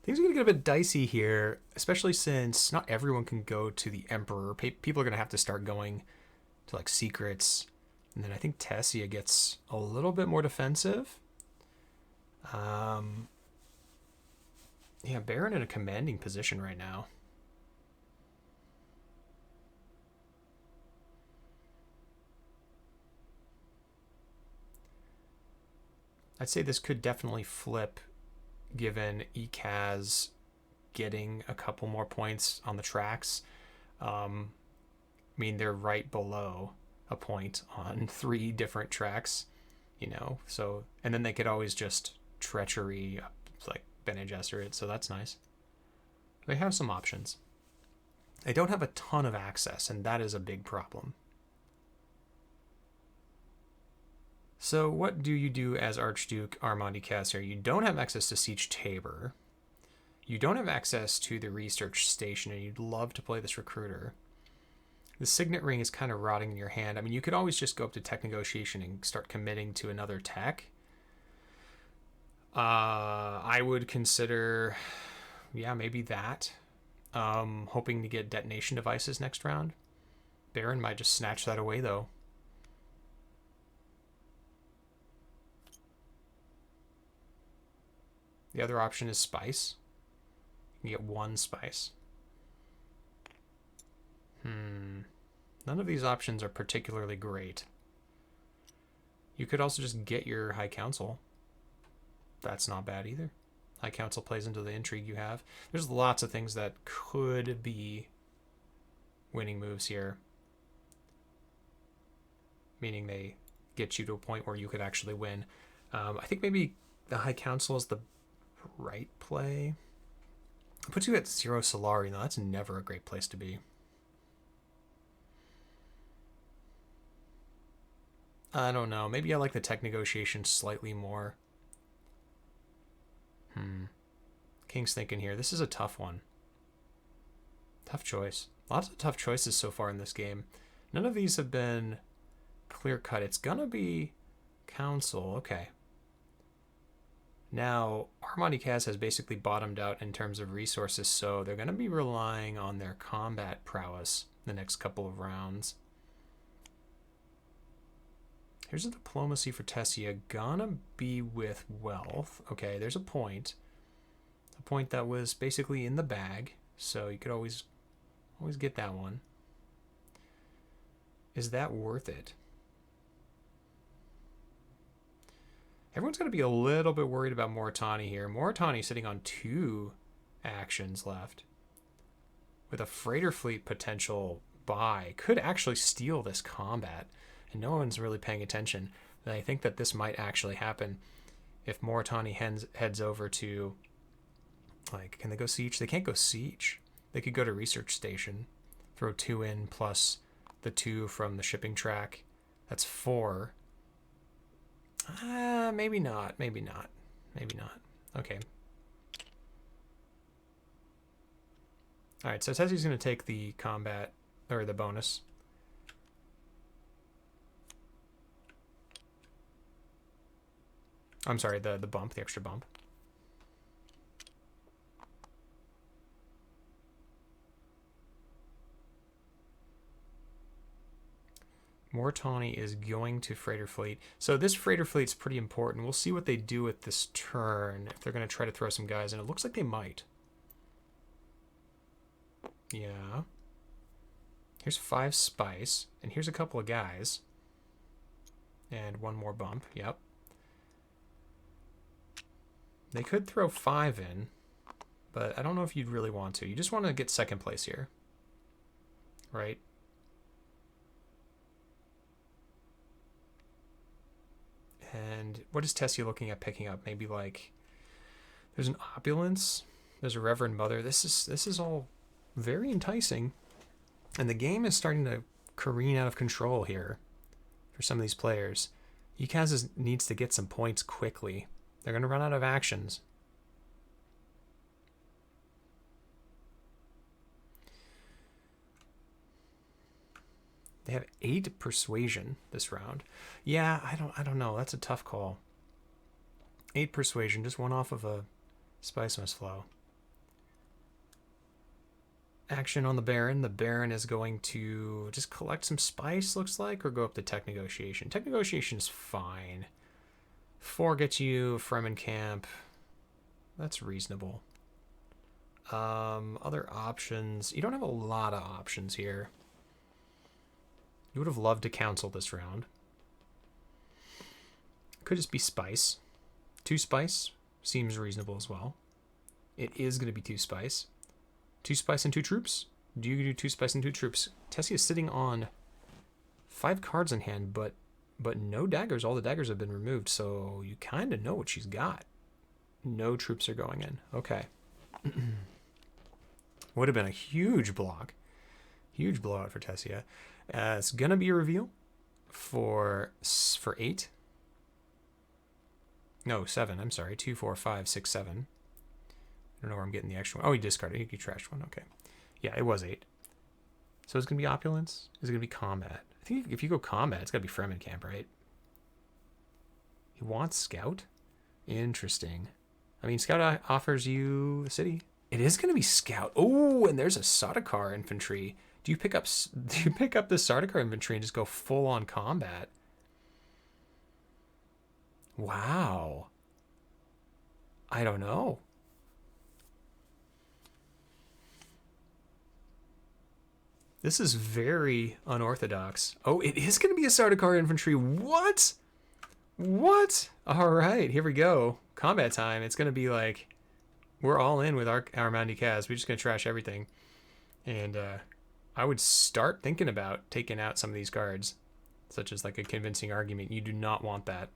Things are going to get a bit dicey here, especially since not everyone can go to the Emperor. People are going to have to start going to secrets. And then I think Tessia gets a little bit more defensive. Yeah, Baron in a commanding position right now. I'd say this could definitely flip given Ecaz getting a couple more points on the tracks. I mean, they're right below a point on 3 different tracks, so, and then they could always just treachery Bene Gesserit, so that's nice. They have some options. They don't have a ton of access, and that is a big problem. So what do you do as Archduke Armand Ecaz here? You don't have access to Siege Tabor. You don't have access to the research station, and you'd love to play this recruiter. The Signet Ring is kind of rotting in your hand. I mean, you could always just go up to tech negotiation and start committing to another tech. I would consider, yeah, maybe that. Hoping to get detonation devices next round. Baron might just snatch that away, though. The other option is spice. You can get 1 spice. None of these options are particularly great. You could also just get your High Council. That's not bad either. High Council plays into the intrigue you have. There's lots of things that could be winning moves here. Meaning they get you to a point where you could actually win. I think maybe the High Council is the right play. It puts you at 0 Solari. No, that's never a great place to be. I don't know. Maybe I like the tech negotiation slightly more. King's thinking here. This is a tough one. Tough choice. Lots of tough choices so far in this game. None of these have been clear-cut. It's gonna be Council. Okay. Now, Armand Ecaz has basically bottomed out in terms of resources, so they're gonna be relying on their combat prowess the next couple of rounds. Here's a diplomacy for Tessia. Gonna be with wealth. Okay, there's a point. A point that was basically in the bag, so you could always get that one. Is that worth it? Everyone's going to be a little bit worried about Moritani here. Moritani sitting on 2 actions left. With a freighter fleet potential buy. Could actually steal this combat. And no one's really paying attention. And I think that this might actually happen if Moritani heads over to... can they go siege? They can't go siege. They could go to research station. Throw 2 in plus the 2 from the shipping track. That's 4. Maybe not. Maybe not. Maybe not. Okay. Alright, so Tessia's going to take the combat, or the bonus. I'm sorry, the bump, the extra bump. More tawny is going to freighter fleet. So this freighter fleet's pretty important. We'll see what they do with this turn. If they're going to try to throw some guys in. It looks like they might. Yeah. Here's 5 spice. And here's a couple of guys. And 1 more bump. Yep. They could throw 5 in. But I don't know if you'd really want to. You just want to get second place here. Right? And what is Tessia looking at picking up? Maybe like there's an opulence, there's a Reverend Mother. This is all very enticing, and the game is starting to careen out of control here for some of these players. Ecaz needs to get some points quickly. They're going to run out of actions. They have 8 persuasion this round. Yeah, I don't know. That's a tough call. 8 persuasion, just 1 off of a spice must flow. Action on the Baron. The Baron is going to just collect some spice, looks like, or go up to tech negotiation. Tech negotiation is fine. 4 gets you Fremen camp. That's reasonable. Other options. You don't have a lot of options here. You would have loved to counsel this round. Could just be spice. 2 spice seems reasonable as well. It is going to be 2 spice. 2 spice and 2 troops? Do you do 2 spice and 2 troops? Tessia is sitting on 5 cards in hand, but no daggers. All the daggers have been removed, so you kind of know what she's got. No troops are going in. Okay. Would have been a huge block. Huge blowout for Tessia. It's going to be a reveal for 8. No, 7. I'm sorry. 2, 4, 5, 6, 7. I don't know where I'm getting the extra one. Oh, he discarded. He trashed one. Okay. Yeah, it was 8. So it's going to be opulence? Is it going to be combat? I think if you go combat, it's got to be Fremen camp, right? He wants scout? Interesting. I mean, scout offers you the city. It is going to be scout. Oh, and there's a Sardaukar infantry. Do you pick up the Sardaukar infantry and just go full on combat? Wow. I don't know. This is very unorthodox. Oh, it is going to be a Sardaukar infantry. What? What? All right, here we go. Combat time. It's going to be like we're all in with our Armand Ecaz. We're just going to trash everything. And I would start thinking about taking out some of these cards, such as like a convincing argument. You do not want that.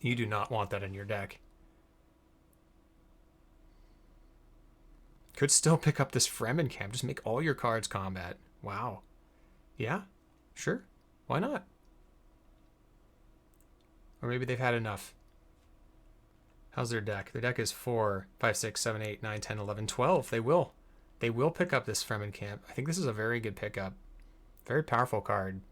You do not want that in your deck. Could still pick up this Fremen camp. Just make all your cards combat. Wow. Yeah, sure. Why not? Or maybe they've had enough. How's their deck? Their deck is 4, 5, 6, 7, 8, 9, 10, 11, 12. They will. They will pick up this Fremen camp. I think this is a very good pickup. Very powerful card.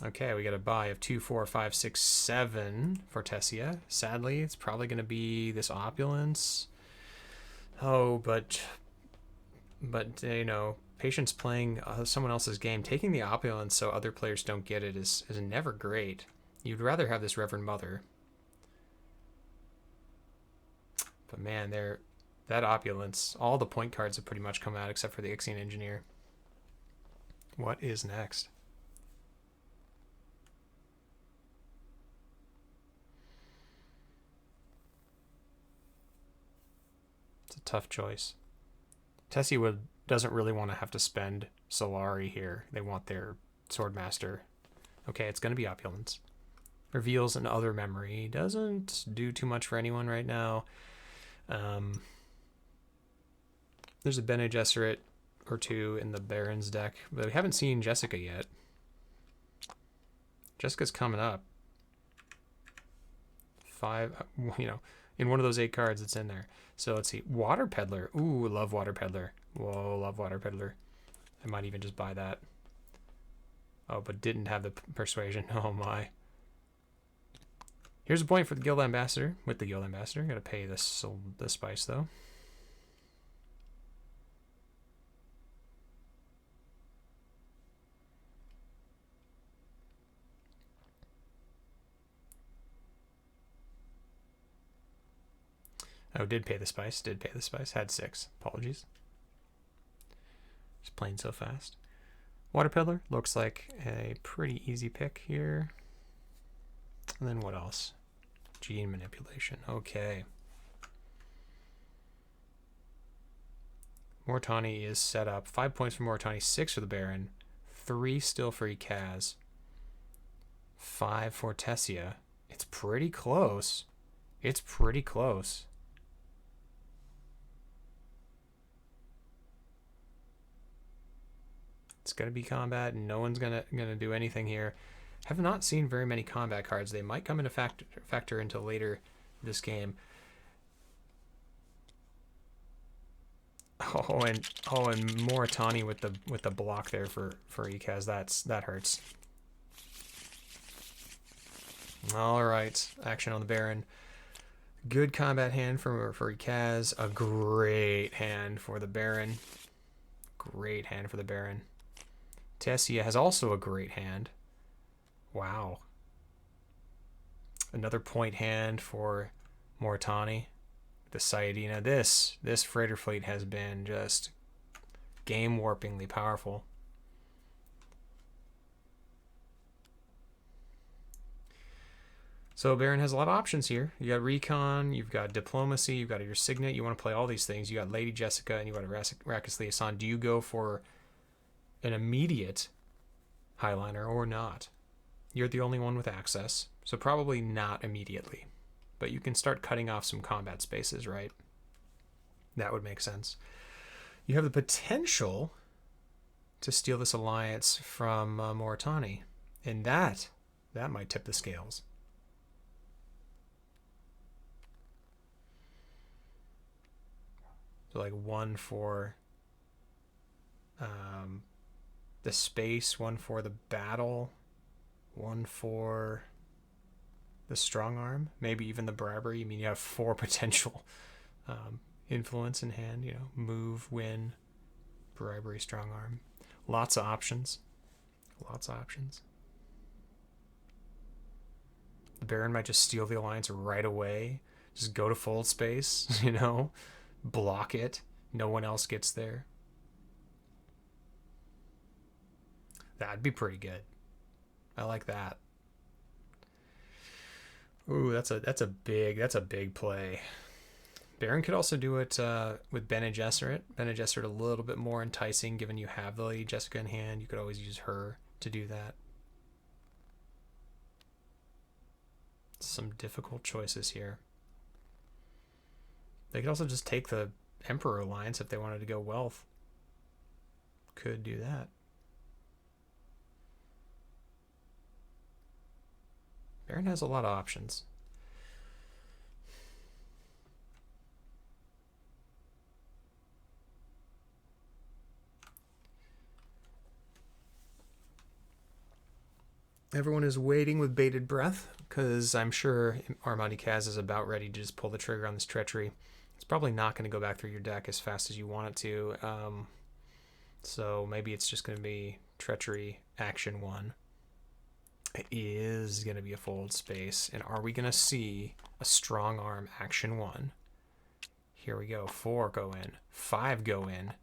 Okay, we got a buy of 2, 4, 5, 6, 7 for Tessia. Sadly, it's probably going to be this opulence. Oh, but you know, patience playing someone else's game, taking the opulence so other players don't get it is never great. You'd rather have this Reverend Mother. But man, that opulence, all the point cards have pretty much come out except for the Ixian Engineer. What is next? It's a tough choice. Tessia doesn't really want to have to spend Solari here. They want their Swordmaster. Okay, it's going to be opulence. Reveals an other memory. Doesn't do too much for anyone right now. There's a Bene Gesserit or 2 in the Baron's deck, but we haven't seen Jessica yet. Jessica's coming up. 5, you know, in one of those 8 cards that's in there. So let's see. Water Peddler. Ooh, love Water Peddler. Whoa, love Water Peddler. I might even just buy that. Oh, but didn't have the persuasion. Oh my. Here's a point for the Guild Ambassador. With the Guild Ambassador, gotta pay the spice though. Oh, did pay the spice. Did pay the spice. Had 6. Apologies. Just playing so fast. Water Peddler looks like a pretty easy pick here. And then what else? Gene Manipulation. Okay. Moritani is set up. 5 points for Moritani, 6 for the Baron, 3 still for Ecaz, 5 for Tessia. It's pretty close. It's pretty close. It's gonna be combat, and no one's gonna do anything here. Have not seen very many combat cards. They might come into factor into later this game. Oh, and Moritani with the block there for Ecaz. That hurts. All right, action on the Baron. Good combat hand for Ecaz. A great hand for the Baron. Great hand for the Baron. Tessia has also a great hand. Wow. Another point hand for Moritani. The Sayadina. This freighter fleet has been just game-warpingly powerful. So Baron has a lot of options here. You got Recon, you've got Diplomacy, you've got your Signet. You want to play all these things. You got Lady Jessica, and you got Rakus Liaison. Do you go for an immediate Highliner or not? You're the only one with access, so probably not immediately. But you can start cutting off some combat spaces, right? That would make sense. You have the potential to steal this alliance from Moritani, and that might tip the scales. So like 1 for the space, 1 for the battle, 1 for the strong arm, maybe even the bribery. I mean, you have 4 potential influence in hand. You know, move, win, bribery, strong arm. Lots of options. Lots of options. The Baron might just steal the alliance right away. Just go to fold space, you know, block it. No one else gets there. That'd be pretty good. I like that. Ooh, that's a big play. Baron could also do it with Bene Gesserit. Bene Gesserit a little bit more enticing, given you have the Lady Jessica in hand. You could always use her to do that. Some difficult choices here. They could also just take the Emperor Alliance if they wanted to go wealth. Could do that. Baron has a lot of options. Everyone is waiting with bated breath, because I'm sure Armand Ecaz is about ready to just pull the trigger on this treachery. It's probably not going to go back through your deck as fast as you want it to. So maybe it's just going to be treachery action 1. It is going to be a fold space. And are we going to see a strong arm action 1? Here we go. 4 go in. 5 go in.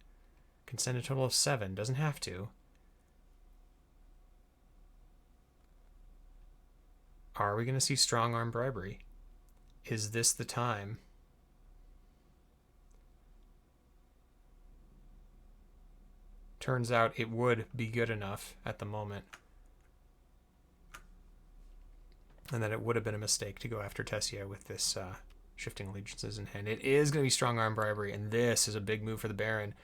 Can send a total of 7. Doesn't have to. Are we going to see strong arm bribery? Is this the time? Turns out it would be good enough at the moment. And that it would have been a mistake to go after Tessia with this shifting allegiances in hand. It is going to be strong arm bribery, and this is a big move for the Baron.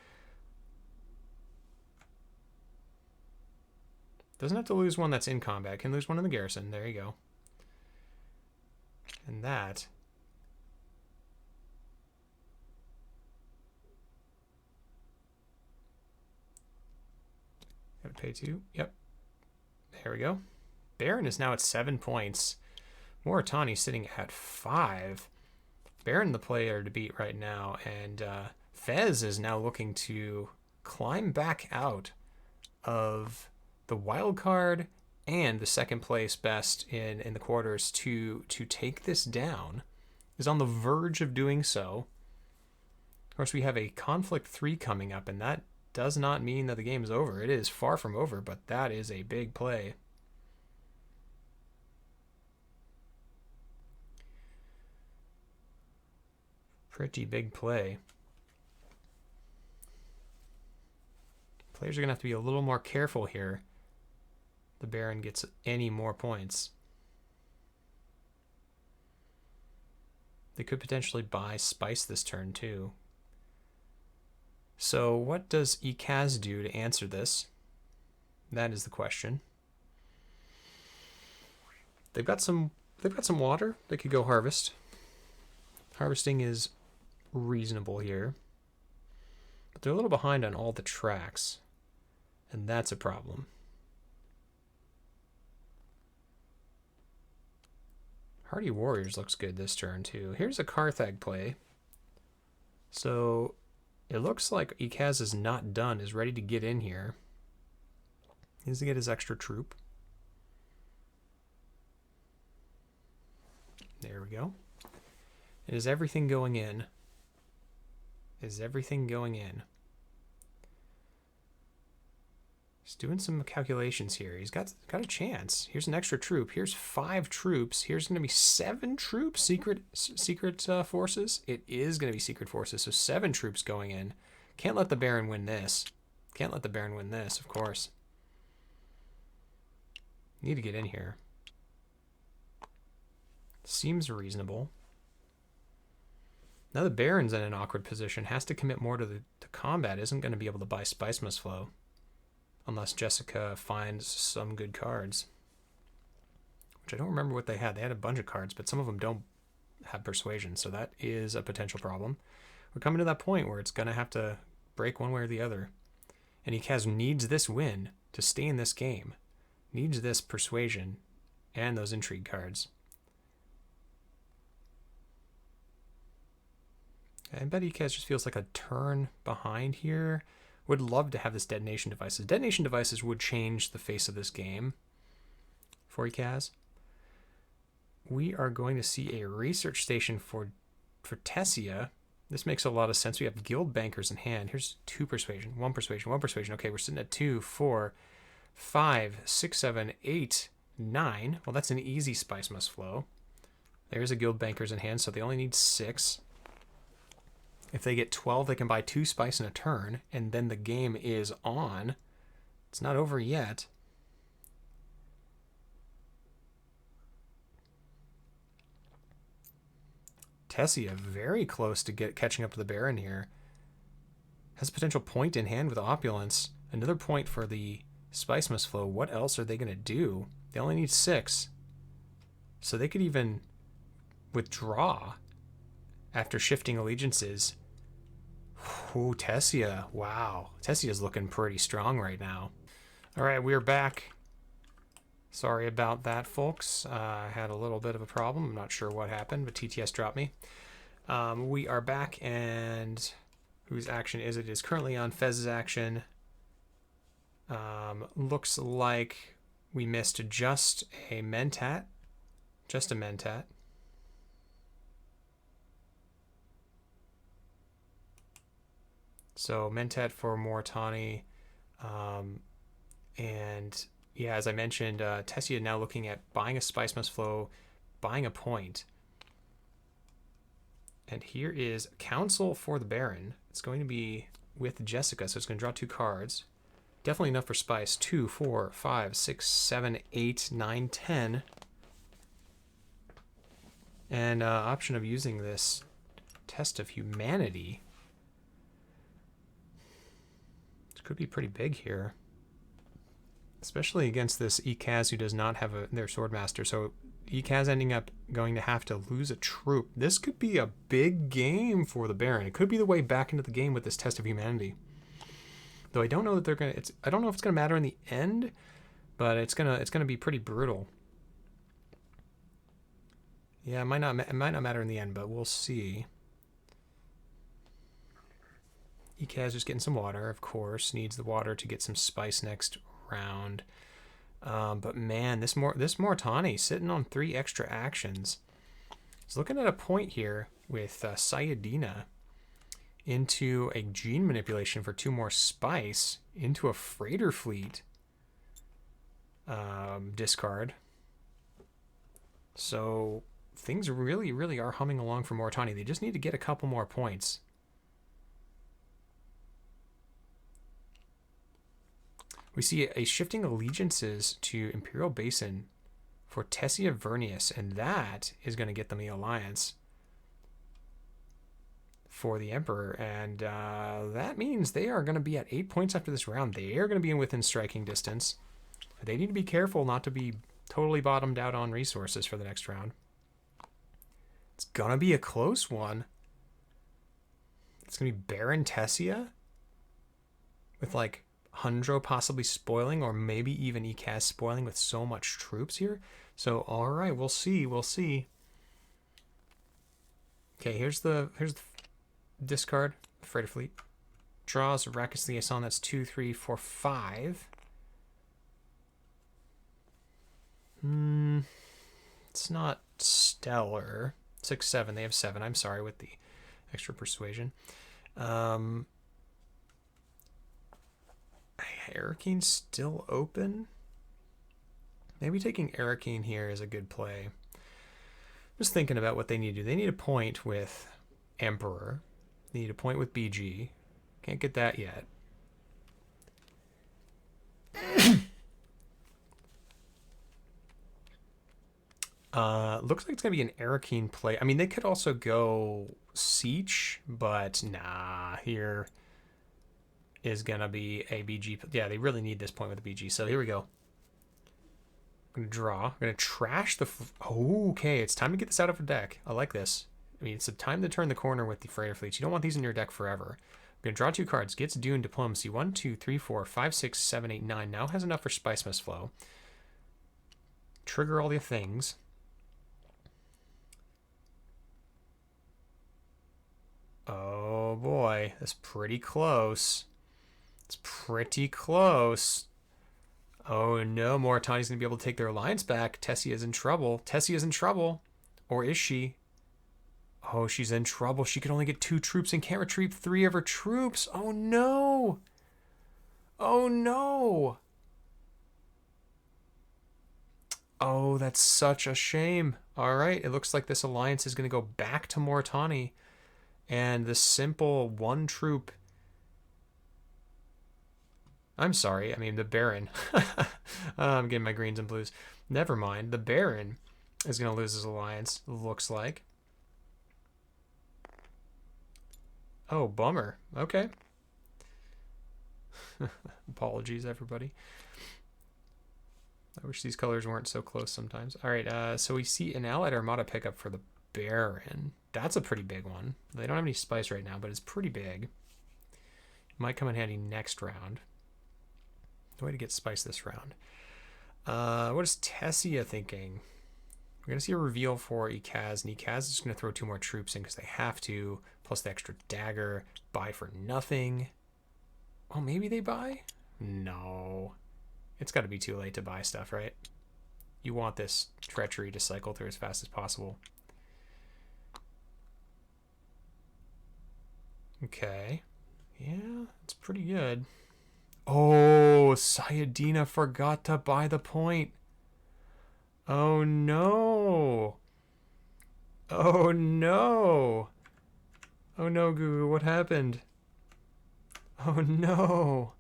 Doesn't have to lose one that's in combat. Can lose one in the garrison. There you go. And that... Gotta pay 2. Yep. There we go. Baron is now at 7 points. Moritani sitting at 5. Baron the player to beat right now, and Fez is now looking to climb back out of the wild card and the second place best in the quarters to take this down. Is on the verge of doing so. Of course, we have a Conflict 3 coming up, and that does not mean that the game is over. It is far from over, but that is a big play. Pretty big play. Players are going to have to be a little more careful here. The Baron gets any more points. They could potentially buy Spice this turn too. So what does Ecaz do to answer this? That is the question. They've got some water they could go harvest. Harvesting is reasonable here. But they're a little behind on all the tracks. And that's a problem. Hardy Warriors looks good this turn too. Here's a Carthag play. So it looks like Ecaz is not done, is ready to get in here. He needs to get his extra troop. There we go. And is everything going in? Is everything going in? He's doing some calculations here. He's got a chance. Here's an extra troop. Here's 5 troops. Here's going to be 7 troops. Secret forces. It is going to be secret forces. So 7 troops going in. Can't let the Baron win this. Can't let the Baron win this, of course. Need to get in here. Seems reasonable. Now the Baron's in an awkward position. Has to commit more to combat. Isn't going to be able to buy Spice Must Flow. Unless Jessica finds some good cards. Which I don't remember what they had. They had a bunch of cards, but some of them don't have persuasion. So that is a potential problem. We're coming to that point where it's going to have to break one way or the other. And Ecaz needs this win to stay in this game. Needs this persuasion and those intrigue cards. I bet Ecaz just feels like a turn behind here. Would love to have this detonation devices. Detonation devices would change the face of this game for Ecaz. We are going to see a research station for Tessia. This makes a lot of sense. We have guild bankers in hand. Here's 2 persuasion, 1 persuasion, 1 persuasion. Okay, we're sitting at 2, 4, 5, 6, 7, 8, 9. Well, that's an easy Spice Must Flow. There's a guild bankers in hand, so they only need 6. If they get 12, they can buy 2 spice in a turn, and then the game is on. It's not over yet. Tessia very close to catching up to the Baron here. Has a potential point in hand with Opulence. Another point for the Spice Must Flow. What else are they going to do? They only need 6. So they could even withdraw after shifting allegiances. Ooh, Tessia. Wow. Tessia's looking pretty strong right now. All right, we're back. Sorry about that, folks. I had a little bit of a problem. I'm not sure what happened, but TTS dropped me. We are back, and whose action is it? It is currently on Fez's action. Looks like we missed just a Mentat. Just a Mentat. So Mentat for Moritani, and yeah, as I mentioned, Tessia now looking at buying a Spice Must Flow, buying a point. And here is Council for the Baron. It's going to be with Jessica, so it's going to draw 2 cards. Definitely enough for Spice. 2, 4, 5, 6, 7, 8, 9, 10. And option of using this Test of Humanity. Could be pretty big here, especially against this Ecaz who does not have their Swordmaster. So Ecaz ending up going to have to lose a troop. This could be a big game for the Baron. It could be the way back into the game with this Test of Humanity. Though I don't know that they're gonna. I don't know if it's gonna matter in the end, but it's gonna be pretty brutal. Yeah, it might not matter in the end, but we'll see. Ecaz just getting some water, of course. Needs the water to get some spice next round. But man, this Mortani sitting on 3 extra actions. He's looking at a point here with Sayadina into a gene manipulation for 2 more spice into a freighter fleet discard. So things really, really are humming along for Mortani. They just need to get a couple more points. We see a shifting allegiances to Imperial Basin for Tessia Vernius, and that is going to get them the alliance for the Emperor. And that means they are going to be at 8 points after this round. They are going to be within striking distance. They need to be careful not to be totally bottomed out on resources for the next round. It's going to be a close one. It's going to be Baron Tessia with like Hundro possibly spoiling, or maybe even Ecaz spoiling with so much troops here. So all right, we'll see. Okay, here's the discard freighter fleet. Draws Arrakis Liaison. That's 2, 3, 4, 5. It's not stellar. 6, 7. They have 7. I'm sorry with the extra persuasion. Hurricane's still open. Maybe taking Arrakeen here is a good play. Just thinking about what they need to do. They need a point with Emperor. They need a point with BG. Can't get that yet. Looks like it's going to be an Arrakeen play. I mean, they could also go Siege, but nah, here is going to be a BG. Yeah, they really need this point with the BG. So here we go. I'm going to draw. I'm going to trash the... okay, it's time to get this out of the deck. I like this. I mean, it's a time to turn the corner with the freighter fleets. You don't want these in your deck forever. I'm going to draw 2 cards. Gets Dune Diplomacy. 1, 2, 3, 4, 5, 6, 7, 8, 9. Now has enough for Spice Mist Flow. Trigger all the things. Oh boy, that's pretty close. It's pretty close. Oh no, Moritani's going to be able to take their alliance back. Tessia is in trouble. Tessia is in trouble. Or is she? Oh, she's in trouble. She can only get 2 troops and can't retrieve 3 of her troops. Oh no. Oh no. Oh, that's such a shame. All right, it looks like this alliance is going to go back to Moritani. And the simple 1 troop... I'm sorry, I mean the Baron. I'm getting my greens and blues. Never mind, the Baron is going to lose his alliance, looks like. Oh, bummer. Okay. Apologies, everybody. I wish these colors weren't so close sometimes. All right, so we see an Allied Armada pickup for the Baron. That's a pretty big one. They don't have any spice right now, but it's pretty big. Might come in handy next round. The way to get spice this round. What is Tessia thinking? We're going to see a reveal for Ecaz, and Ecaz is going to throw 2 more troops in because they have to, plus the extra dagger. Buy for nothing. Oh, maybe they buy? No. It's got to be too late to buy stuff, right? You want this treachery to cycle through as fast as possible. Okay. Yeah, it's pretty good. Oh, Sayadina forgot to buy the point. Oh no. Oh no. Oh no, Gugu, what happened? Oh no.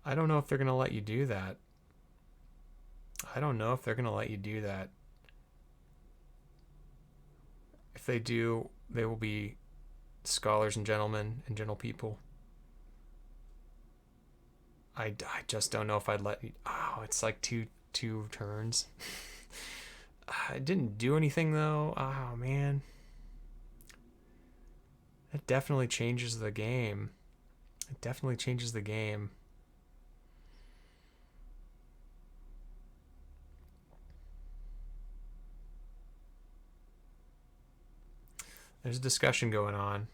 I don't know if they're going to let you do that. I don't know if they're going to let you do that. If they do, they will be scholars and gentlemen and gentle people. I just don't know if I'd let you... Oh, it's like two turns. It didn't do anything, though. Oh, man. That definitely changes the game. It definitely changes the game. There's a discussion going on.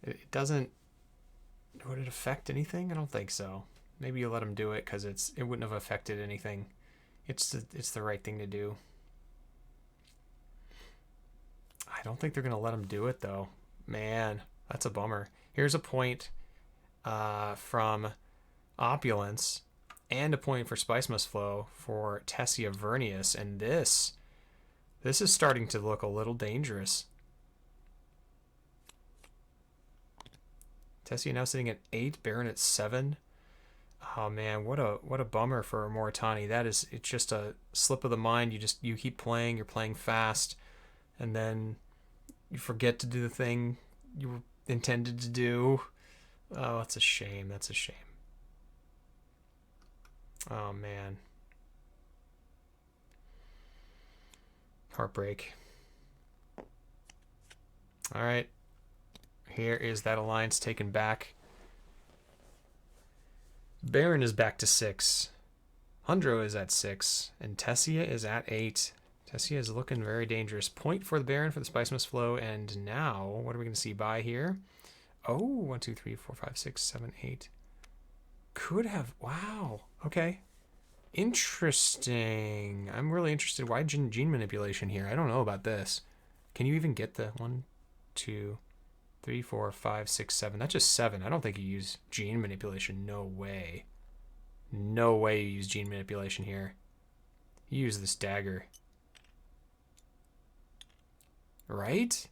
It doesn't... Would it affect anything? I don't think so. Maybe you let him do it because it wouldn't have affected anything. It's the right thing to do. I don't think they're going to let him do it, though. Man, that's a bummer. Here's a point from Opulence and a point for Spice Must Flow for Tessia Vernius. And this is starting to look a little dangerous. Tessia now sitting at 8, Baron at 7. Oh man, what a bummer for Moritani. It's just a slip of the mind. You keep playing, you're playing fast, and then you forget to do the thing you were intended to do. Oh, that's a shame. That's a shame. Oh man. Heartbreak. All right. Here is that alliance taken back. Baron is back to 6. Hundro is at 6. And Tessia is at 8. Tessia is looking very dangerous. Point for the Baron for the Spice Must Flow. And now, what are we going to see by here? Oh, 1, 2, 3, 4, 5, 6, 7, 8. Could have... Wow. Okay. Interesting. I'm really interested. Why gene manipulation here? I don't know about this. Can you even get the 1, 2... 3, 4, 5, 6, 7. That's just 7. I don't think you use gene manipulation. No way. No way you use gene manipulation here. You use this dagger. Right?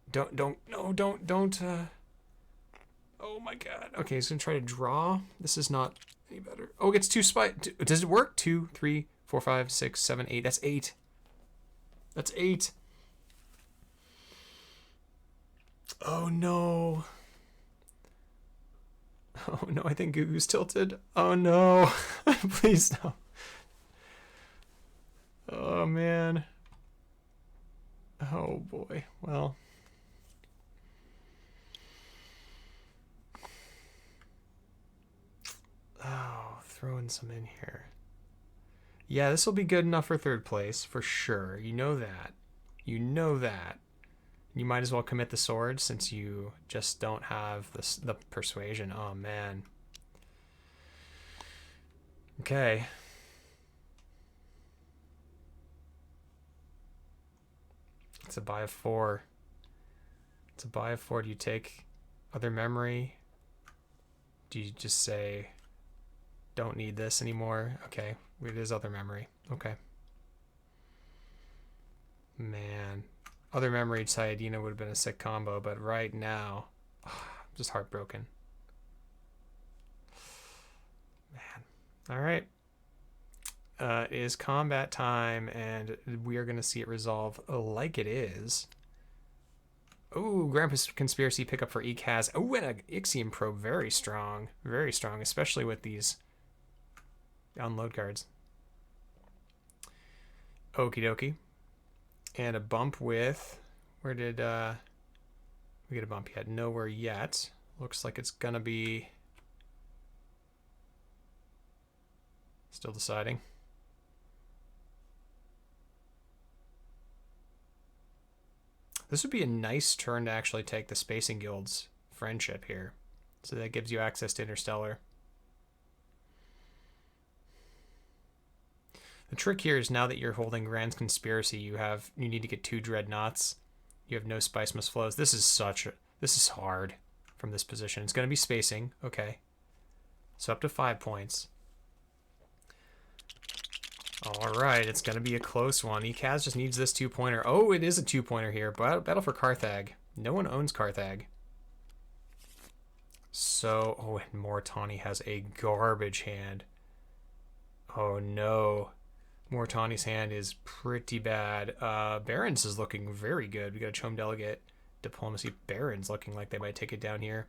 Don't. Oh my god. Okay, he's gonna try to draw. This is not any better. Oh, it gets 2 spice. Does it work? 2, 3, 4, 5, 6, 7, 8. That's 8. That's 8. Oh no. Oh no, I think Gugu's tilted. Oh no. Please no. Oh man. Oh boy. Well. Oh, throwing some in here. Yeah, this will be good enough for 3rd place, for sure. You know that. You know that. You might as well commit the sword since you just don't have the persuasion. Oh, man. Okay. It's a buy of 4. It's a buy of 4. Do you take other memory? Do you just say, don't need this anymore? Okay. It is other memory. Okay. Man. Other memory Sayadina would have been a sick combo, but right now, I'm just heartbroken. Man. All right. It is combat time, and we are going to see it resolve like it is. Oh, Grandpa's Conspiracy pickup for Ecaz. Oh, and an Ixion Probe. Very strong. Very strong, especially with these unload cards. Okie dokie. And a bump with... Where did we get a bump yet? Nowhere yet. Looks like it's going to be... Still deciding. This would be a nice turn to actually take the Spacing Guild's friendship here. So that gives you access to Interstellar. The trick here is now that you're holding Grand Conspiracy, you need to get 2 Dreadnoughts. You have no Spice Must Flows. This is hard from this position. It's going to be spacing. Okay. So up to 5 points. All right, it's going to be a close one. Ecaz just needs this 2-pointer. Oh, it is a 2-pointer here. Battle for Carthag. No one owns Carthag. So, oh, and Moritani has a garbage hand. Oh no. Moritani's hand is pretty bad. Barons is looking very good. We got a Chome Delegate. Diplomacy. Barons looking like they might take it down here.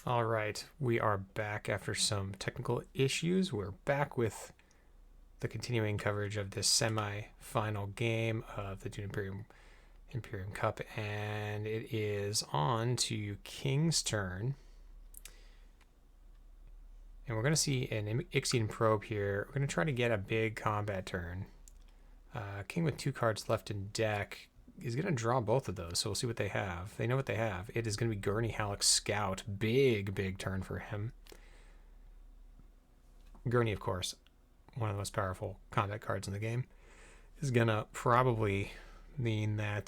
All right, we are back after some technical issues. We're back with the continuing coverage of this semi-final game of the Dune Imperium Cup, and it is on to King's turn. And we're going to see an Ixion Probe here. We're going to try to get a big combat turn. King with 2 cards left in deck is going to draw both of those, so we'll see what they have. They know what they have. It is going to be Gurney Halleck's Scout. Big turn for him. Gurney, of course, one of the most powerful combat cards in the game, is going to probably mean that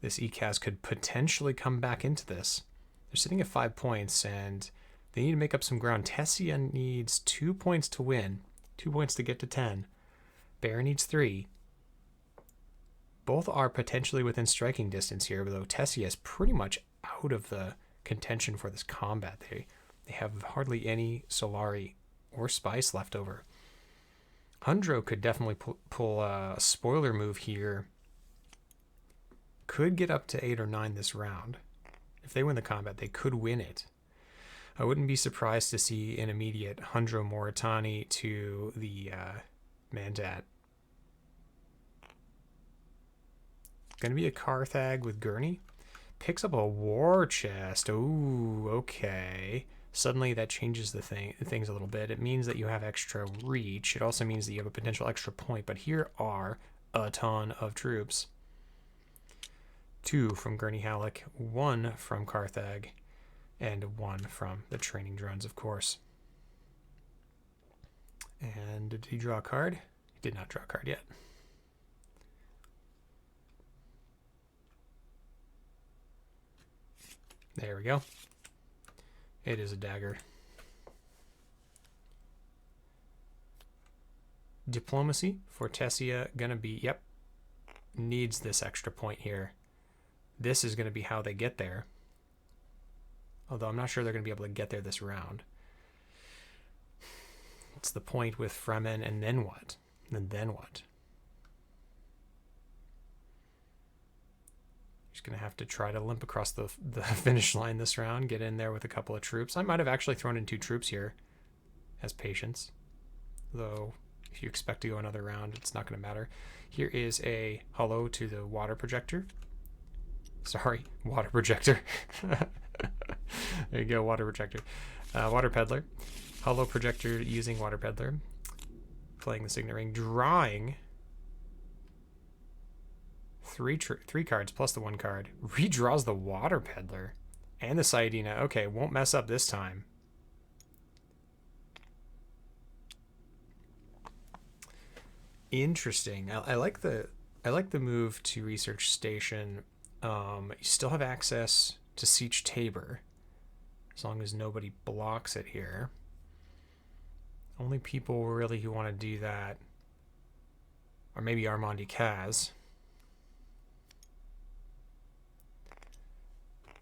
this Ecaz could potentially come back into this. They're sitting at 5 points, and they need to make up some ground. Tessia needs 2 points to win, 2 points to get to 10. Bear needs 3. Both are potentially within striking distance here, though Tessia is pretty much out of the contention for this combat. They have hardly any Solari or Spice left over. Hundro could definitely pull a spoiler move here. Could get up to 8 or 9 this round. If they win the combat, they could win it. I wouldn't be surprised to see an immediate Hundro Moritani to the Mandat. Going to be a Carthag with Gurney. Picks up a war chest. Ooh, okay. Suddenly that changes things a little bit. It means that you have extra reach. It also means that you have a potential extra point. But here are a ton of troops. 2 from Gurney Halleck, 1 from Carthag, and 1 from the training drones, of course. And did he draw a card? He did not draw a card yet. There we go. It is a dagger. Diplomacy for Tessia gonna be, yep, needs this extra point here. This is gonna be how they get there. Although I'm not sure they're gonna be able to get there this round. It's the point with Fremen, and then what? And then what? Just gonna have to try to limp across the finish line this round, get in there with a couple of troops. I might have actually thrown in 2 troops here as patience, though if you expect to go another round, it's not going to matter. Here is a hello to the water projector. Sorry, water projector. There you go, water projector. Water peddler. Hello projector using water peddler. Playing the signet ring, drawing 3 cards plus the 1 card. Redraws the water peddler and the Saidina. Okay, won't mess up this time. Interesting. I like the move to research station. You still have access to Siege Tabor as long as nobody blocks it here. Only people really who want to do that are maybe Armand Ecaz.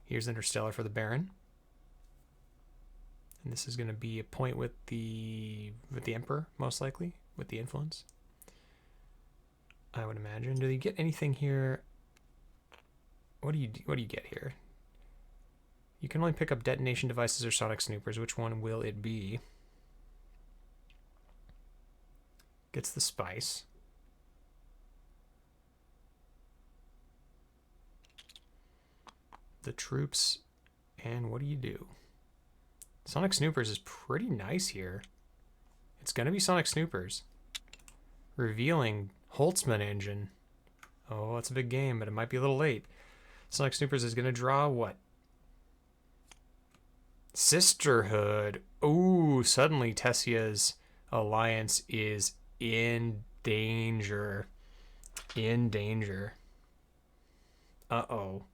Here's Interstellar for the Baron. And this is going to be a point with the Emperor, most likely, with the influence. I would imagine. Do you get anything here? What do you get here? You can only pick up detonation devices or sonic snoopers. Which one will it be? Gets the spice. The troops, and what do you do? Sonic Snoopers is pretty nice here. It's going to be Sonic Snoopers. Revealing Holtzman engine. Oh, that's a big game, but it might be a little late. Sonic Snoopers is going to draw what? Sisterhood. Ooh, suddenly Tessia's alliance is in danger. In danger. Uh-oh.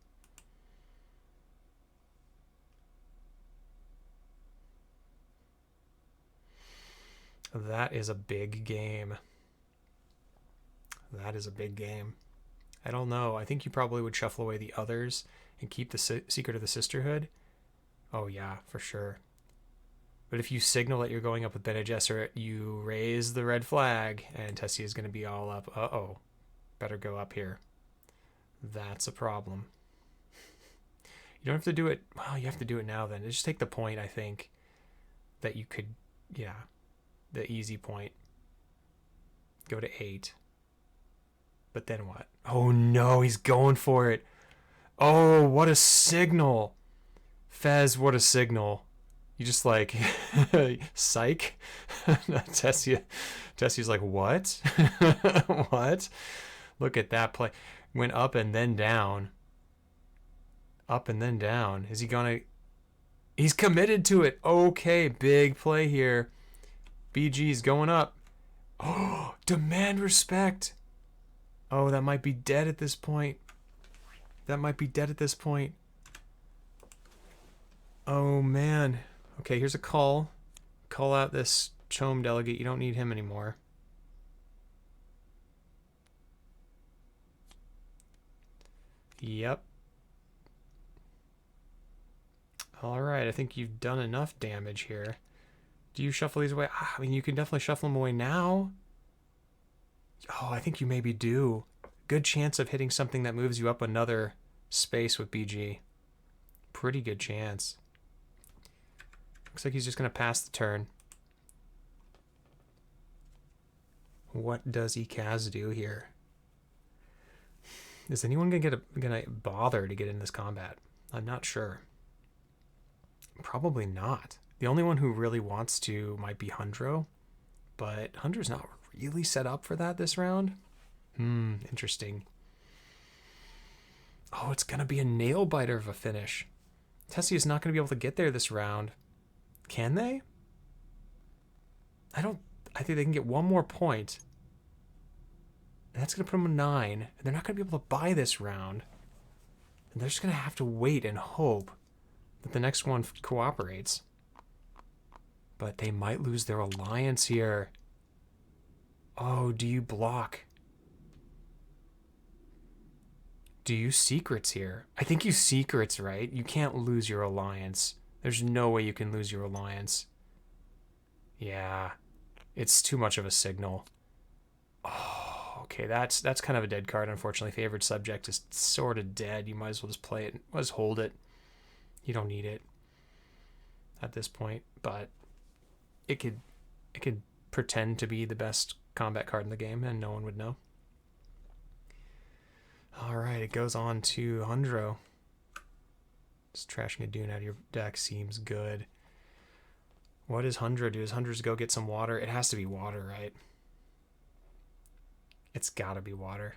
That is a big game. That is a big game. I don't know. I think you probably would shuffle away the others and keep the Secret of the Sisterhood. Oh, yeah, for sure. But if you signal that you're going up with Bene Gesserit, you raise the red flag, and Tessia is going to be all up. Uh-oh. Better go up here. That's a problem. You don't have to do it. Well, you have to do it now then. Just take the point, I think, that you could, yeah. The easy point. Go to 8. But then what? Oh no, he's going for it. Oh, what a signal. Fez, what a signal. You just like, psych. Tessia's like, what? What? Look at that play. Went up and then down. Up and then down. Is he gonna... He's committed to it. Okay, big play here. BG's going up. Oh, demand respect. Oh, that might be dead at this point. That might be dead at this point. Oh, man. Okay, here's a call. Call out this Chom delegate. You don't need him anymore. Yep. All right, I think you've done enough damage here. Do you shuffle these away? I mean, you can definitely shuffle them away now. Oh, I think you maybe do. Good chance of hitting something that moves you up another space with BG. Pretty good chance. Looks like he's just going to pass the turn. What does Ecaz do here? Is anyone gonna bother to get in this combat? I'm not sure. Probably not. The only one who really wants to might be Hundro, but Hundro's not really set up for that this round. Interesting. Oh, it's gonna be a nail biter of a finish. Tessia is not gonna be able to get there this round. Can they? I think they can get one more point. And that's gonna put them at 9. And they're not gonna be able to buy this round. And they're just gonna have to wait and hope that the next one cooperates. But they might lose their alliance here. Oh, do you block? Do you secrets here? I think you secrets, right? You can't lose your alliance. There's no way you can lose your alliance. Yeah. It's too much of a signal. Oh, okay. That's kind of a dead card, unfortunately. Favored subject is sort of dead. You might as well just play it. Might as well hold it. You don't need it at this point, but it could pretend to be the best combat card in the game and no one would know. All right, it goes on to Hundro. Just trashing a Dune out of your deck seems good. What does Hundro do? Does Hundro just go get some water? It has to be water, right? It's gotta be water.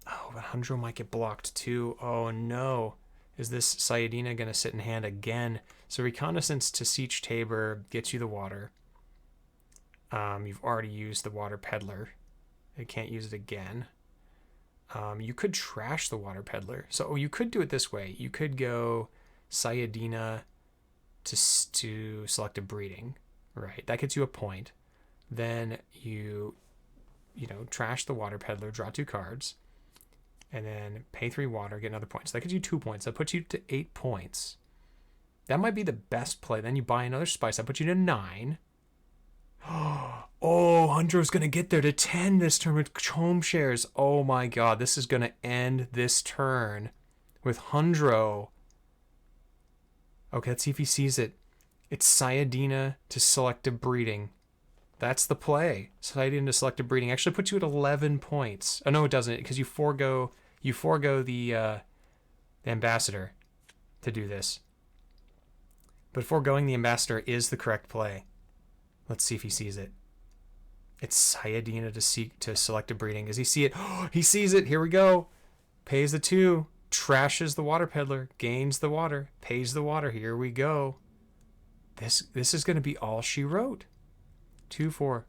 Oh, but Hundro might get blocked too. Oh no. Is this Sayadina going to sit in hand again? So Reconnaissance to Siege Tabor gets you the water. You've already used the Water Peddler. You can't use it again. You could trash the Water Peddler. So you could do it this way. You could go Sayadina to select a breeding. Right, that gets you a point. Then you trash the Water Peddler, draw 2 cards. And then pay 3 water, get another point. So that gives you 2 points. That puts you to 8 points. That might be the best play. Then you buy another spice. That puts you to 9. Oh, Hundro's going to get there to 10 this turn with Chom shares. Oh my god, this is going to end this turn with Hundro. Okay, let's see if he sees it. It's Sayadina to select a breeding. That's the play. Sayadina to select a breeding. Actually puts you at 11 points. Oh, no, it doesn't, because you forego the ambassador to do this. But foregoing the ambassador is the correct play. Let's see if he sees it. It's Sayadina to select a breeding. Does he see it? Oh, he sees it. Here we go. Pays the 2. Trashes the Water Peddler. Gains the water. Pays the water. Here we go. This is going to be all she wrote. 2, 4,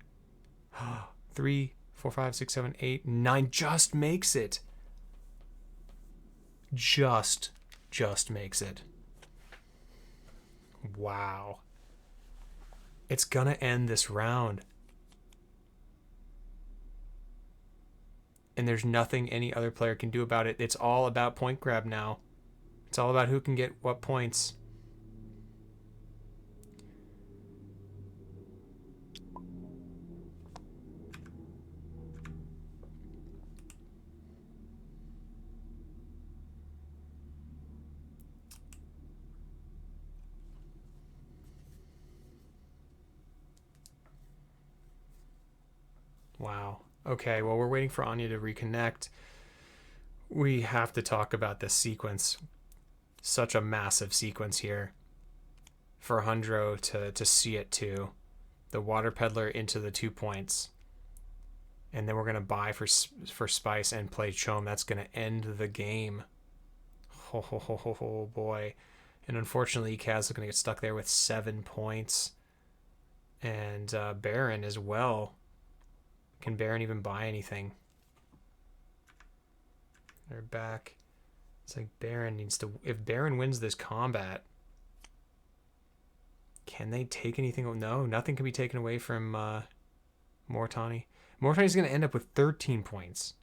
3, 4, 5, 6, 7, 8, 9. Just makes it. Just makes it. Wow. It's gonna end this round. And there's nothing any other player can do about it. It's all about point grab now. It's all about who can get what points. Wow. Okay, well, we're waiting for Anya to reconnect. We have to talk about this sequence. Such a massive sequence here for Hundro to see it to. The water peddler into the 2 points. And then we're going to buy for spice and play Chom. That's going to end the game. Oh boy. And unfortunately, Ecaz is going to get stuck there with 7 points. And Baron as well. Can Baron even buy anything? They're back. It's like Baron needs to... If Baron wins this combat, can they take anything? No, nothing can be taken away from Moritani. Moritani's going to end up with 13 points.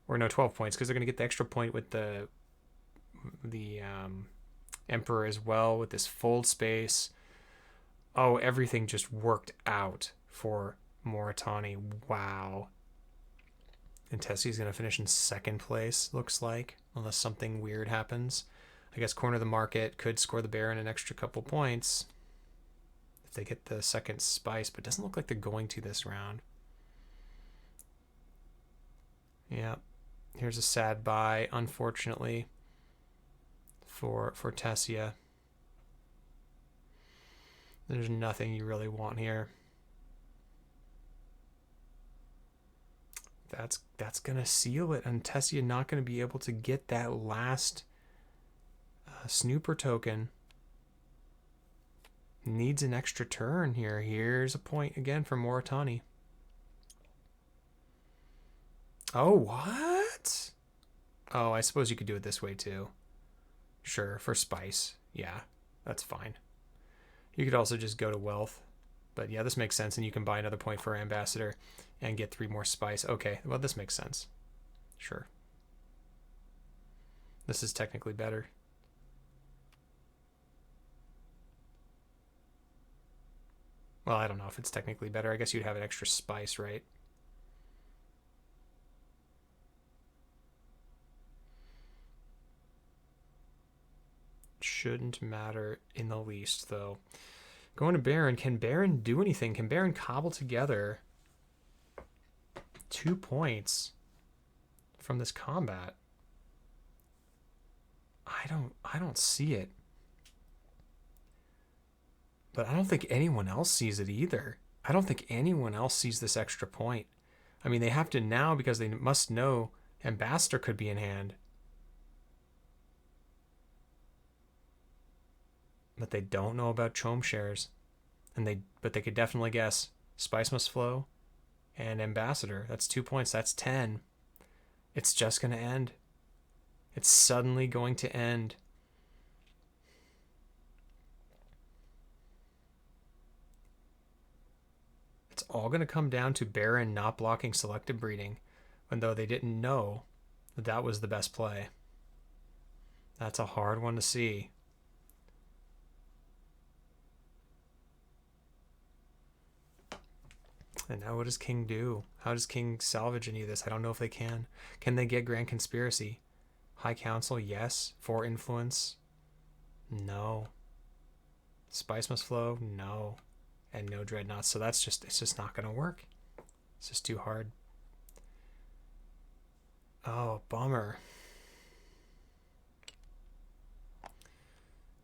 Or no, 12 points, because they're going to get the extra point with the Emperor as well, with this fold space. Oh, everything just worked out for Moritani. Wow. And Tessia's going to finish in 2nd place, looks like, unless something weird happens. I guess corner the market could score the Baron an extra couple points if they get the 2nd spice, but it doesn't look like they're going to this round. Yeah, here's a sad bye, unfortunately, for Tessia. There's nothing you really want here. That's gonna seal it, and Tessia not gonna be able to get that last snooper token. Needs an extra turn here. Here's a point again for Moritani. Oh, what? Oh, I suppose you could do it this way too. Sure, for spice. Yeah, that's fine. You could also just go to wealth. But yeah, this makes sense, and you can buy another point for ambassador and get 3 more spice. Okay, well, this makes sense. Sure. This is technically better. Well, I don't know if it's technically better. I guess you'd have an extra spice, right? Shouldn't matter in the least, though. Going to Baron. Can Baron do anything? Can Baron cobble together 2 points from this combat? I don't see it. But I don't think anyone else sees it either. I don't think anyone else sees this extra point. I mean, they have to now because they must know Ambassador could be in hand. But they don't know about Chom shares. But they could definitely guess Spice Must Flow and Ambassador. That's 2 points. That's 10. It's just going to end. It's suddenly going to end. It's all going to come down to Baron not blocking selective breeding, when though they didn't know that that was the best play. That's a hard one to see. And now what does King do? How does King salvage any of this? I don't know if they can. Can they get Grand Conspiracy? High Council, yes. 4 Influence, no. Spice Must Flow, no. And no Dreadnoughts. So it's just not going to work. It's just too hard. Oh, bummer.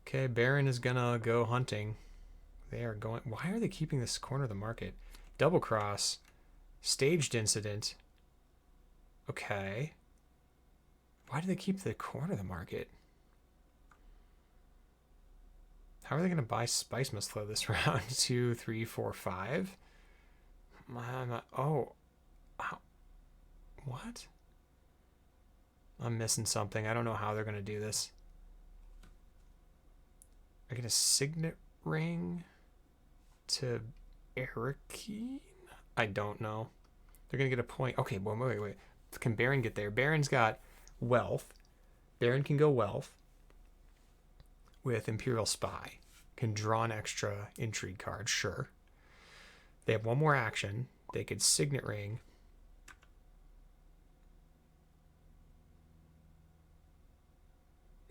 Okay, Baron is going to go hunting. They are going... Why are they keeping this corner of the market? Double cross. Staged incident. Okay. Why do they keep the corner of the market? How are they going to buy Spice Must Flow this round? 2, 3, 4, 5? Oh. What? I'm missing something. I don't know how they're going to do this. Are they going to Signet Ring to Erikine? I don't know. They're going to get a point. Okay, well, wait. Can Baron get there? Baron's got wealth. Baron can go wealth with Imperial Spy. Can draw an extra intrigue card, sure. They have one more action. They could Signet Ring.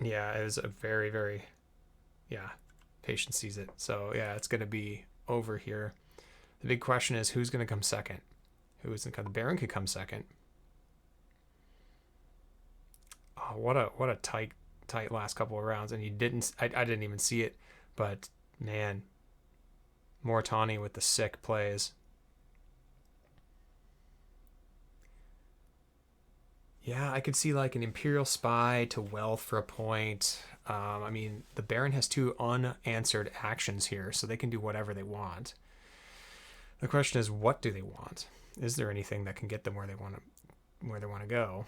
Yeah, it was a very, very... Yeah, Patience sees it. So, yeah, it's going to be over here. The big question is, who's going to come second? Who is going to come? The Baron could come second. Oh, what a tight last couple of rounds, and you didn't. I didn't even see it, but man, Moritani with the sick plays. Yeah, I could see like an Imperial Spy to Wealth for a point. I mean, the Baron has 2 unanswered actions here, so they can do whatever they want. The question is, what do they want? Is there anything that can get them where they want to go?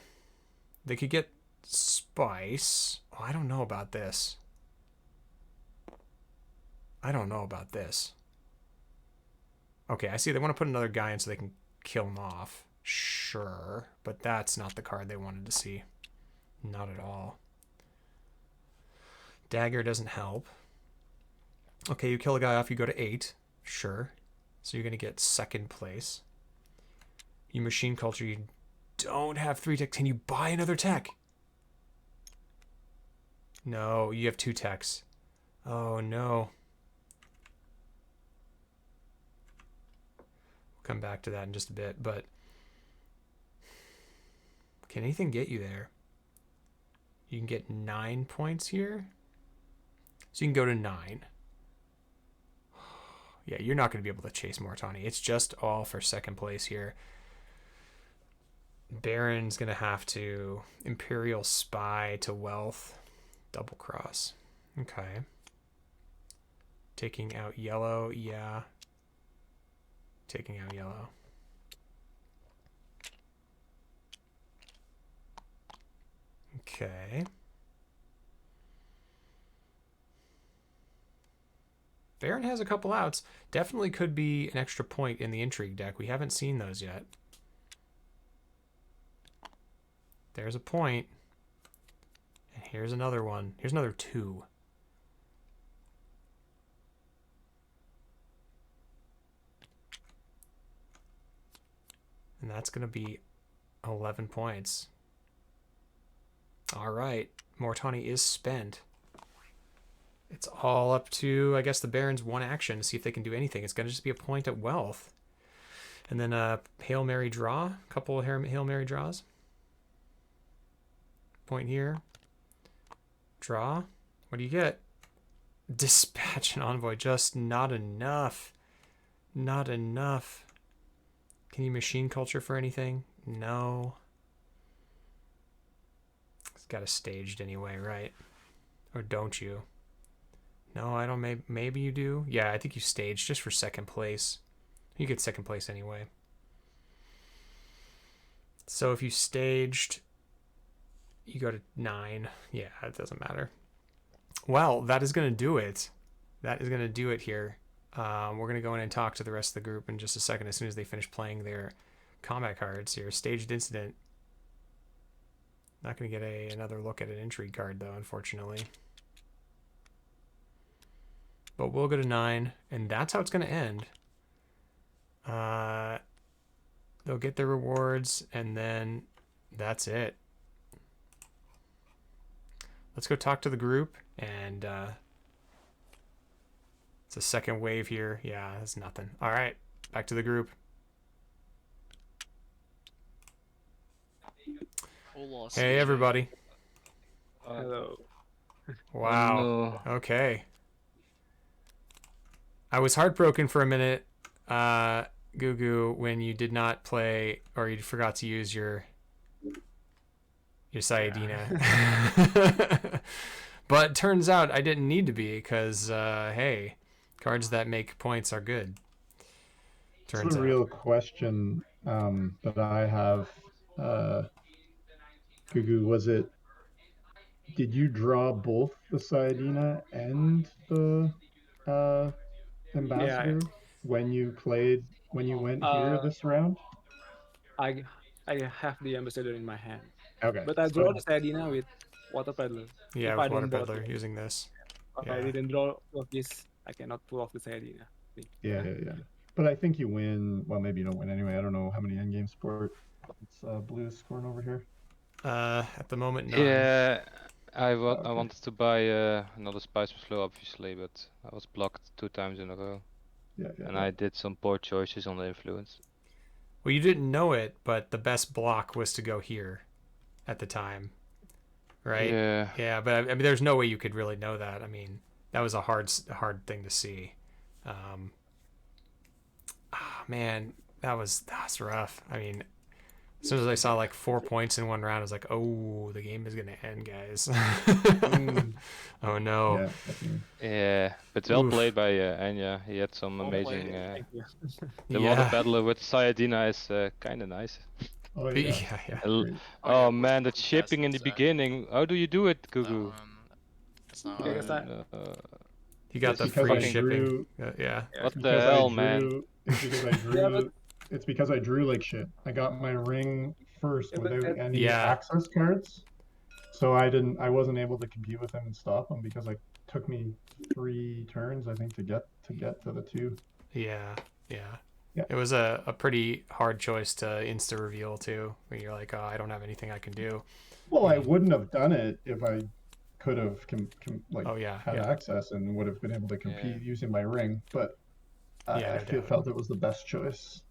They could get Spice. Oh, I don't know about this. Okay, I see they want to put another guy in so they can kill him off. Sure, but that's not the card they wanted to see. Not at all. Dagger doesn't help. Okay, you kill a guy off, you go to 8. Sure. So you're going to get 2nd place. You machine culture, you don't have 3 tech. Can you buy another tech? No, you have 2 techs. Oh, no. We'll come back to that in just a bit, but can anything get you there? You can get 9 points here. So you can go to 9. Yeah, you're not going to be able to chase Moritani. It's just all for 2nd place here. Baron's going to have to Imperial Spy to Wealth. Double cross. Okay. Taking out yellow. Yeah. Taking out yellow. Okay. Baron has a couple outs. Definitely could be an extra point in the intrigue deck. We haven't seen those yet. There's a point. And here's another one. Here's another 2. And that's going to be 11 points. All right. Moritani is spent. It's all up to, I guess, the Baron's 1 action to see if they can do anything. It's going to just be a point at Wealth. And then a Hail Mary draw. A couple of Hail Mary draws. Point here. Draw. What do you get? Dispatch an Envoy. Just not enough. Not enough. Can you machine culture for anything? No. It's got a staged anyway, right? Or don't you? No, I don't. Maybe you do. Yeah, I think you staged just for 2nd place. You get 2nd place anyway. So if you staged, you go to 9. Yeah, it doesn't matter. Well, that is going to do it. That is going to do it here. We're going to go in and talk to the rest of the group in just a second as soon as they finish playing their combat cards here. Staged Incident. Not going to get another look at an intrigue card, though, unfortunately. But we'll go to 9, and that's how it's going to end. They'll get their rewards, and then that's it. Let's go talk to the group, and it's a 2nd wave here. Yeah, that's nothing. All right, back to the group. Hey, everybody. Hello. Wow. Oh, no. Okay. I was heartbroken for a minute, Gugu, when you did not play, or you forgot to use your Sayadina. Yeah. But turns out I didn't need to be, because, hey, cards that make points are good. Turns It's a out. real question that I have. Gugu, did you draw both the Sayadina and the Ambassador when you went here this round? I have the Ambassador in my hand. Okay. But I draw the Sayadina with Water Peddler. Yeah, if with I Water don't draw Peddler using this. If Yeah. I didn't draw of this, I cannot pull off the Sayadina. Yeah. But I think you win. Well, maybe you don't win anyway. I don't know how many endgame support it's blue scoring over here. At the moment, none. Yeah, I Okay. wanted to buy another Spice for Slow, obviously, but I was blocked 2 times in a row. Yeah. And I did some poor choices on the influence. Well, you didn't know it, but the best block was to go here at the time. right? Yeah. Yeah, but I mean, there's no way you could really know that. I mean, that was a hard thing to see. Man, that's rough. I mean, as soon as I saw like 4 points in one round, I was like, oh, the game is gonna end, guys. Oh no. Yeah, definitely. Yeah, but well Oof. played by Anya. He had some Well amazing. played. Thank you. The water battler with Sayadina is kind of nice. Oh Yeah, yeah. yeah. Great. Oh yeah, man, we're that shipping in the contestants, beginning. How do you do it, that Gugu? one, it's not Yeah, I hard. guess that. You got It's the because free I fucking- shipping. drew. Yeah. What the Because hell, I man? drew. It's because I drew. Yeah, but- It's because I drew like shit. I got my ring first Yeah, but without that- any Yeah. access cards, so I wasn't able to compete with him and stop him because it took me 3 turns, I think, to get to the 2. Yeah. Yeah. It was a pretty hard choice to insta reveal too, where you're like, oh, I don't have anything I can do. Well, I wouldn't have done it if I could have Oh yeah, had yeah. access and would have been able to compete Yeah. using my ring, but Yeah, I no doubt. felt it was the best choice.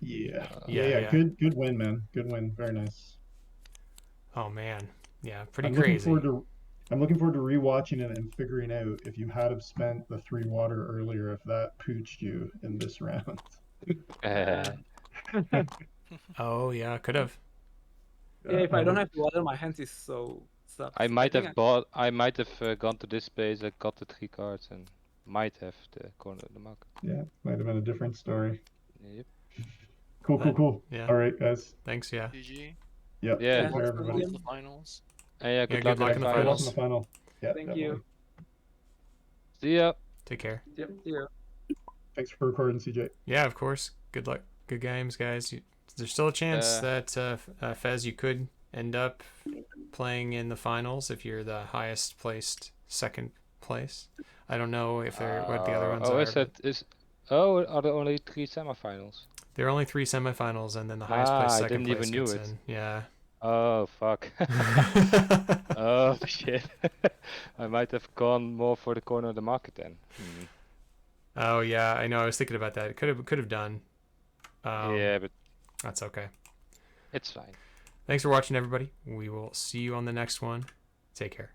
Yeah. Yeah, Yeah. yeah. Good win, man. Good win. Very nice. Oh man, yeah, pretty I'm looking crazy. forward to rewatching it and figuring out if you had have spent the 3 water earlier, if that pooched you in this round. Oh yeah, could have. Yeah, if I don't have water, my hand is so sucks. I might think have bought. I might have gone to this space. I got the 3 cards and might have the corner of the market. Yeah, might have been a different story. Yep. Cool. Yeah. All right, guys. Thanks. Yeah. GG. Yep. Yeah. Take care, Yeah. everybody. On to the finals. And yeah, good good luck luck in the in Good luck in finals. the final. Yeah, Thank definitely. you. See ya. Take care. Yep. Yeah. Thanks for recording, CJ. Yeah, of course. Good luck. Good games, guys. There's still a chance that Fez, you could end up playing in the finals if you're the highest placed second place. I don't know if they're what the other ones Oh, are. is that is? Oh, are there only 3 semifinals? There are only 3 semifinals, and then the highest placed I second didn't place even knew gets it. in. Yeah. Oh fuck. Oh shit. I might have gone more for the corner of the market then. Oh yeah, I know. I was thinking about that. It could have done. Yeah, but That's okay. it's fine. Thanks for watching, everybody. We will see you on the next one. Take care.